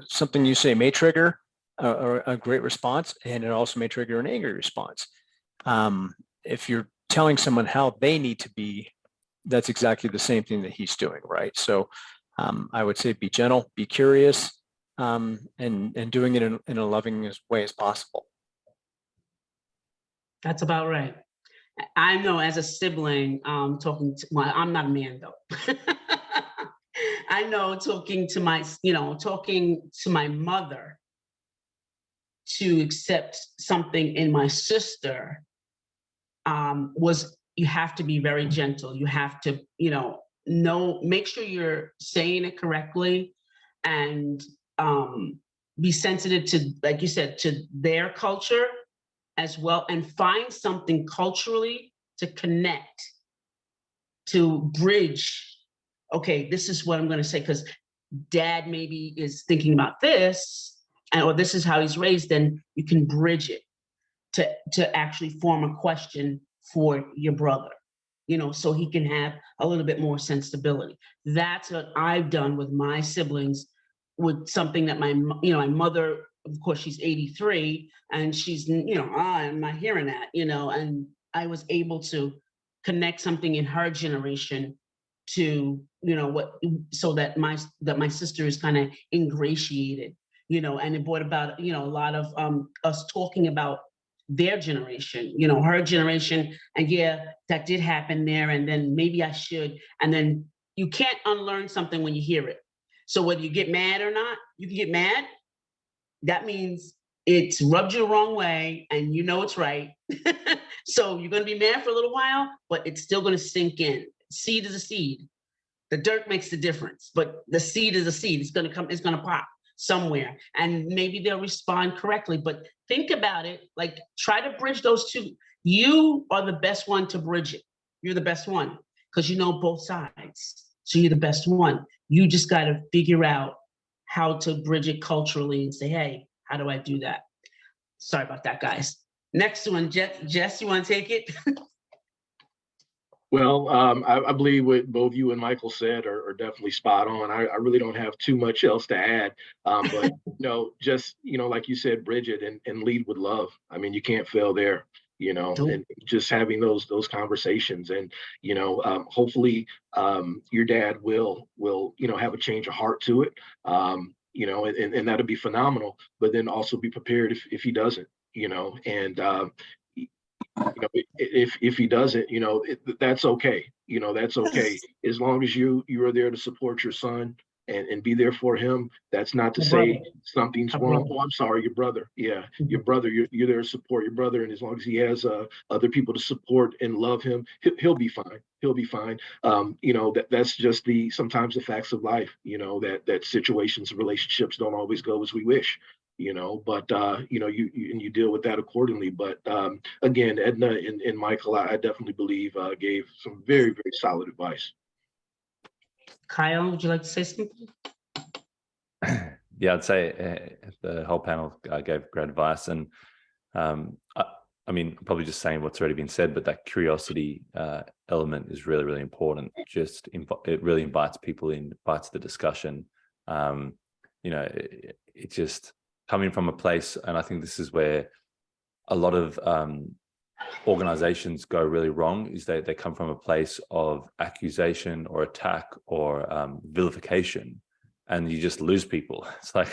Something you say may trigger a great response, and it also may trigger an angry response. If you're telling someone how they need to be, that's exactly the same thing that he's doing, right? So I would say be gentle, be curious, and doing it in a loving way as possible. That's about right. I know as a sibling, talking to I'm not a man though. I know talking to my mother to accept something in my sister was, you have to be very gentle. You have to, make sure you're saying it correctly, and be sensitive to, like you said, to their culture as well, and find something culturally to connect, to bridge. Okay, this is what I'm going to say, because dad maybe is thinking about this, or this is how he's raised, then you can bridge it to actually form a question for your brother, so he can have a little bit more sensibility. That's what I've done with my siblings, with something that my mother, of course, she's 83, and she's, I'm not hearing that, and I was able to connect something in her generation to, so that my sister is kind of ingratiated, and it brought about, a lot of us talking about their generation, her generation, and yeah, that did happen there, and then maybe I should, and then you can't unlearn something when you hear it. So whether you get mad or not, you can get mad. That means it's rubbed you the wrong way, and it's right. So you're going to be mad for a little while, but it's still going to sink in. Seed is a seed. The dirt makes the difference, but the seed is a seed. It's going to pop somewhere, and maybe they'll respond correctly. But think about it, like, try to bridge those two. You are the best one to bridge it. You're the best one because you know both sides. So you're the best one. You just got to figure out how to bridge it culturally and say, hey, how do I do that? Sorry about that, guys. Next one, Jess, you want to take it? Well, I believe what both you and Michael said are definitely spot on. I really don't have too much else to add, but just like you said, bridge it and lead with love. I mean, you can't fail there. And just having those conversations, and hopefully your dad will have a change of heart to it, and that'll be phenomenal. But then also be prepared if he doesn't, and if he doesn't, that's okay. That's okay, as long as you are there to support your son and be there for him. That's not to Your say brother. something's Our wrong. brother. Oh, I'm sorry, your brother. Yeah, Mhm. your brother. You're there to support your brother, and as long as he has other people to support and love him, he'll be fine. He'll be fine. That's just sometimes the facts of life. That situations, relationships don't always go as we wish. But you deal with that accordingly. But again, Edna and Michael, I definitely believe gave some very, very solid advice. Kyle, would you like to say something? Yeah, I'd say the whole panel gave great advice, and I mean, probably just saying what's already been said, but that curiosity element is really, really important. It really invites people in, invites the discussion. It just coming from a place, and I think this is where a lot of organizations go really wrong, is they come from a place of accusation or attack or vilification, and you just lose people. It's like,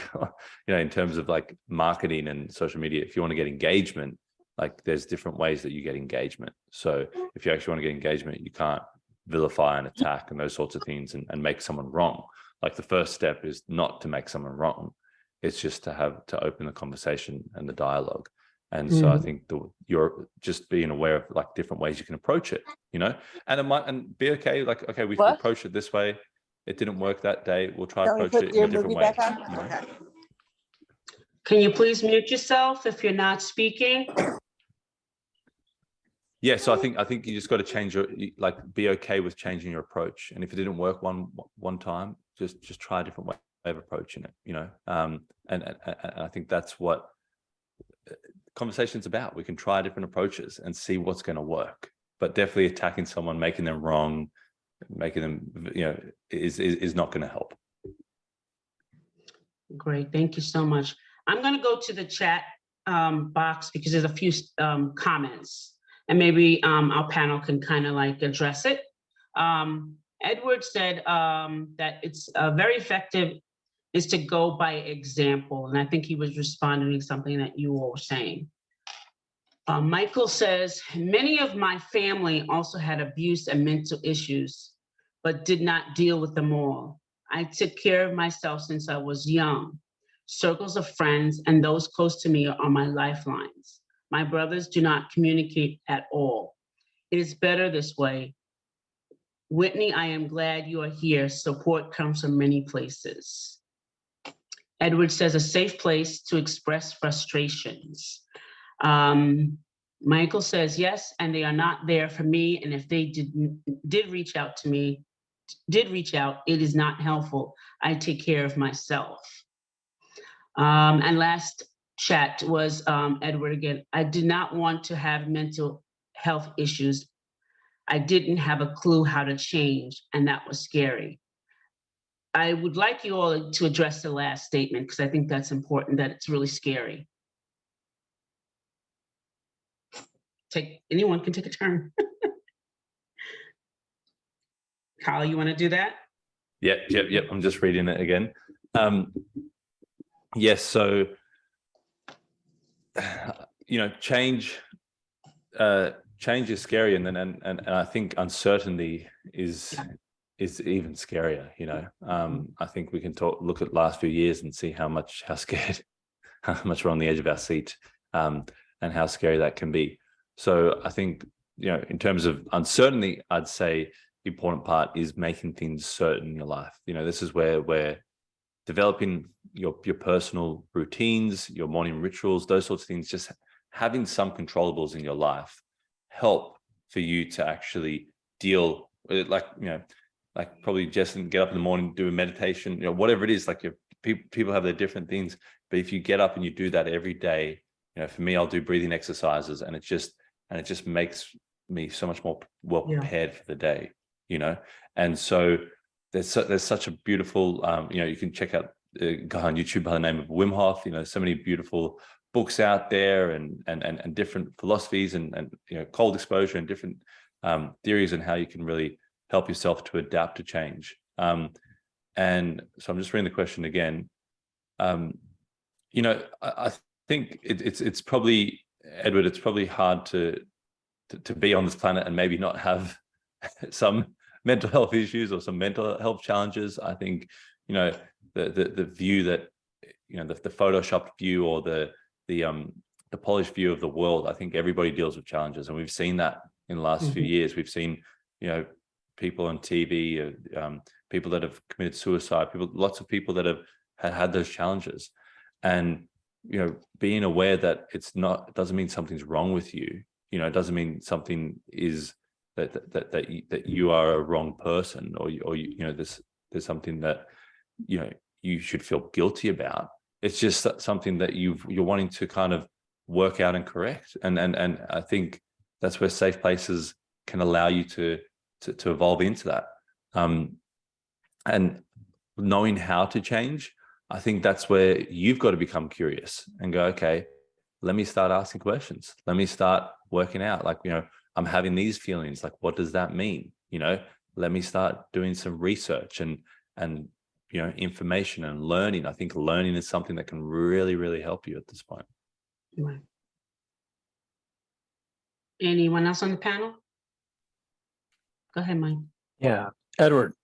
in terms of like marketing and social media, if you want to get engagement, like there's different ways that you get engagement. So if you actually want to get engagement, you can't vilify and attack and those sorts of things and make someone wrong. Like the first step is not to make someone wrong. It's just to open the conversation and the dialogue. And so I think you're just being aware of like different ways you can approach it, and it might be okay. Like, okay, we've approached it this way. It didn't work that day. We'll try approach it in a different way. Okay. Can you please mute yourself if you're not speaking? Yeah, so I think you just got to change be okay with changing your approach. And if it didn't work one time, just try a different way of approaching it, and I think that's what conversation's about. We can try different approaches and see what's going to work, but definitely attacking someone, making them wrong, making them, is not going to help. Great, thank you so much. I'm going to go to the chat box because there's a few comments, and maybe our panel can kind of like address it. Edward said that it's very effective is to go by example, and I think he was responding to something that you all were saying. Michael says, many of my family also had abuse and mental issues, but did not deal with them all. I took care of myself since I was young. Circles of friends and those close to me are my lifelines. My brothers do not communicate at all. It is better this way. Whitney, I am glad you are here. Support comes from many places. Edward says, a safe place to express frustrations. Michael says, yes, and they are not there for me. And if they did reach out to me, it is not helpful. I take care of myself. And last chat was Edward again. I did not want to have mental health issues. I didn't have a clue how to change, and that was scary. I would like you all to address the last statement because I think that's important, that it's really scary. Anyone can take a turn. Kyle, you want to do that? Yep. I'm just reading it again. Yes. So, change is scary, and I think uncertainty is even scarier. I think we can look at last few years and see how much we're on the edge of our seat, and how scary that can be. So I think, in terms of uncertainty, I'd say the important part is making things certain in your life. This is where we're developing your personal routines, your morning rituals, those sorts of things. Just having some controllables in your life help for you to actually deal with it, like probably Jesston, get up in the morning, do a meditation, whatever it is. Like people have their different things, but if you get up and you do that every day, for me, I'll do breathing exercises, and it just makes me so much more well prepared for the day, And so there's such a beautiful, you can check out a guy on YouTube by the name of Wim Hof. So many beautiful books out there, and different philosophies, and cold exposure, and different theories on how you can really help yourself to adapt to change. And so I'm just reading the question again. I think it's probably, Edward, it's probably hard to be on this planet and maybe not have some mental health issues or some mental health challenges. I think you know, the view that, you know, the photoshopped view or the polished view of the world. I think everybody deals with challenges, and we've seen that in the last few years. We've seen, you know, people on TV, people that have committed suicide, lots of people that have had those challenges, and, you know, being aware that it doesn't mean something's wrong with you. You know, it doesn't mean something is that you are a wrong person, or you know, there's something that, you know, you should feel guilty about. It's just something that you're wanting to kind of work out and correct. And I think that's where safe places can allow you to evolve into that. And knowing how to change, I think that's where you've got to become curious and go, okay, let me start asking questions. Let me start working out, like, you know, I'm having these feelings, like, what does that mean? You know, let me start doing some research and, you know, information and learning. I think learning is something that can really, really help you at this point. Right. Anyone else on the panel? Go ahead, Mike. Yeah, Edward,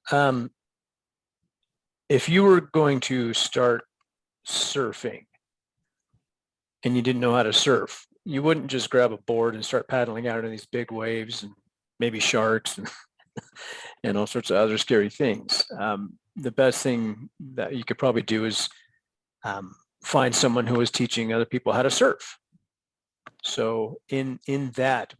if you were going to start surfing and you didn't know how to surf, you wouldn't just grab a board and start paddling out into these big waves and maybe sharks and all sorts of other scary things. The best thing that you could probably do is find someone who is teaching other people how to surf. So in that,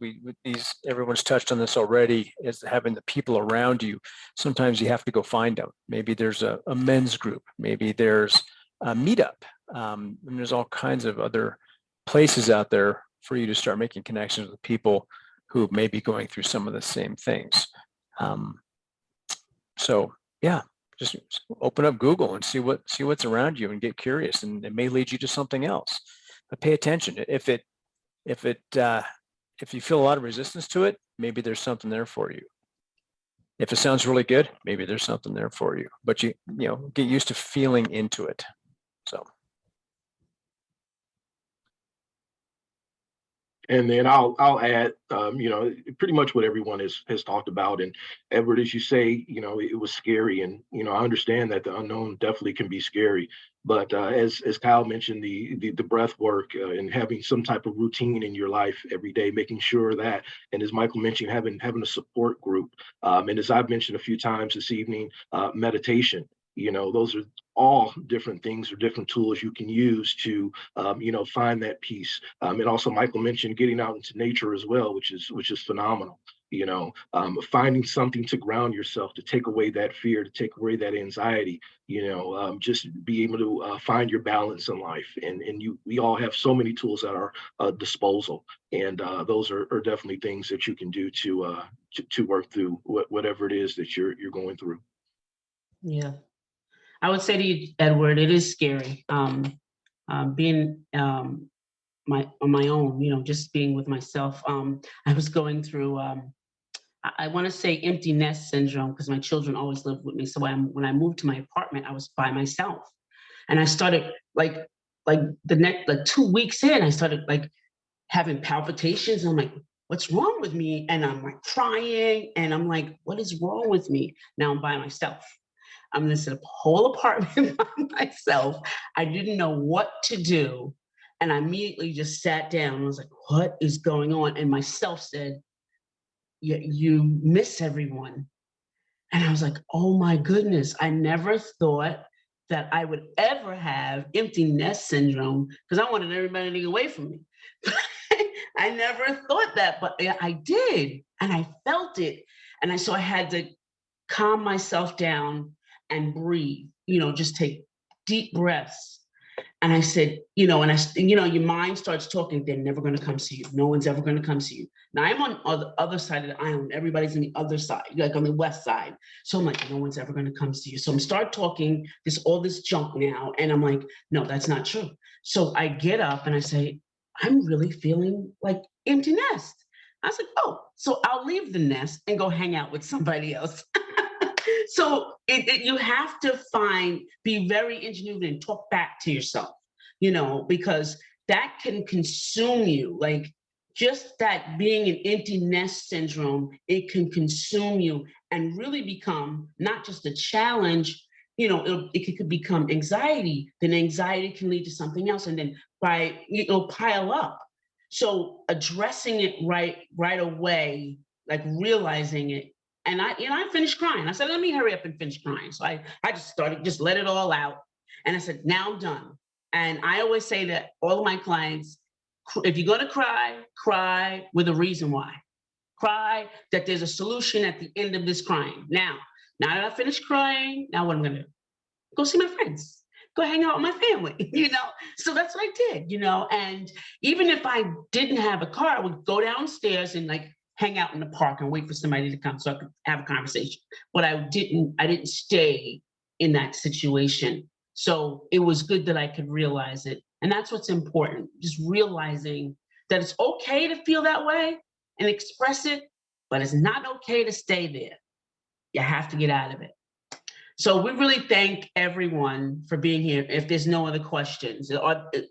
everyone's touched on this already, is having the people around you. Sometimes you have to go find them. Maybe there's a men's group. Maybe there's a meetup. And there's all kinds of other places out there for you to start making connections with people who may be going through some of the same things. So yeah, just open up Google and see what's around you and get curious, and it may lead you to something else. But pay attention. If you feel a lot of resistance to it, maybe there's something there for you. If it sounds really good, maybe there's something there for you. But you know, get used to feeling into it. So. And then I'll add, you know, pretty much what everyone has talked about. And Edward, as you say, you know, it was scary, and, you know, I understand that the unknown definitely can be scary. But as Kyle mentioned, the breath work and having some type of routine in your life every day, making sure that, and as Michael mentioned, having a support group, and as I've mentioned a few times this evening, meditation. You know, those are all different things or different tools you can use to, you know, find that peace. And also, Michael mentioned getting out into nature as well, which is phenomenal. You know, finding something to ground yourself, to take away that fear, to take away that anxiety. You know, just be able to find your balance in life. And we all have so many tools at our disposal, and those are definitely things that you can do to work through whatever it is that you're going through. Yeah. I would say to you, Edward, it is scary. Being on my own, you know, just being with myself. I was going through, I want to say empty nest syndrome, because my children always lived with me. So when I moved to my apartment, I was by myself, and I started like 2 weeks in, I started like having palpitations. And I'm like, what's wrong with me? And I'm like crying, and I'm like, what is wrong with me? Now I'm by myself. I'm in this whole apartment by myself. I didn't know what to do. And I immediately just sat down and was like, what is going on? And myself said, you miss everyone. And I was like, oh my goodness, I never thought that I would ever have empty nest syndrome, because I wanted everybody to get away from me. I never thought that, but I did. And I felt it. And so I had to calm myself down and breathe, you know, just take deep breaths. And I said, you know, your mind starts talking, they're never going to come see you. No one's ever going to come see you. Now I'm on the other side of the island. Everybody's on the other side, like on the west side. So I'm like, no one's ever going to come see you. So I'm start talking all this junk now. And I'm like, no, that's not true. So I get up and I say, I'm really feeling like empty nest. I was like, oh, so I'll leave the nest and go hang out with somebody else. So you have to be very ingenuitive and talk back to yourself, you know, because that can consume you. Like just that being an empty nest syndrome, it can consume you and really become not just a challenge, it could become anxiety. Then anxiety can lead to something else, and then pile up. So addressing it right away, like realizing it. And I finished crying. I said, let me hurry up and finish crying. So I just let it all out. And I said, now I'm done. And I always say that all of my clients, if you're going to cry with a reason why. Cry that there's a solution at the end of this crying. Now that I finished crying, now what I'm going to do? Go see my friends. Go hang out with my family, So that's what I did, And even if I didn't have a car, I would go downstairs and like hang out in the park and wait for somebody to come so I could have a conversation. But I didn't stay in that situation. So it was good that I could realize it. And that's what's important, just realizing that it's okay to feel that way and express it, but it's not okay to stay there. You have to get out of it. So we really thank everyone for being here. If there's no other questions,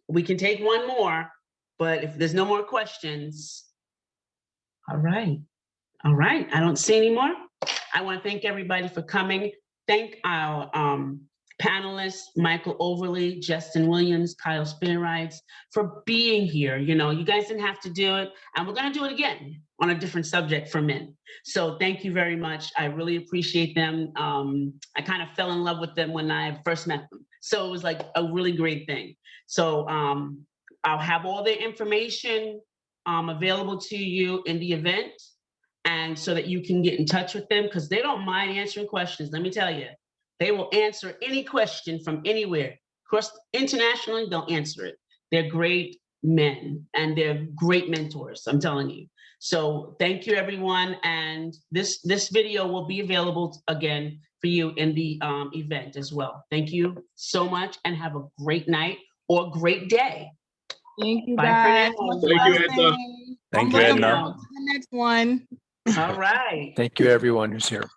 we can take one more, but if there's no more questions, all right. I don't see any more. I want to thank everybody for coming. Thank our panelists, Michael Overlie, Jesston Williams, Kyle Spyrides, for being here. You guys didn't have to do it, and we're going to do it again on a different subject for men. So thank you very much. I really appreciate them. I kind of fell in love with them when I first met them. So it was like a really great thing. So I'll have all their information available to you in the event, and so that you can get in touch with them, because they don't mind answering questions. Let me tell you, they will answer any question from anywhere. Of course, internationally, they'll answer it. They're great men and they're great mentors, I'm telling you. So thank you, everyone. And this video will be available again for you in the event as well. Thank you so much and have a great night or great day. Thank you, Bye guys. for now. Thank you, Edna. Thank you, Looking Edna. forward to the next one. All right. Thank you, everyone who's here.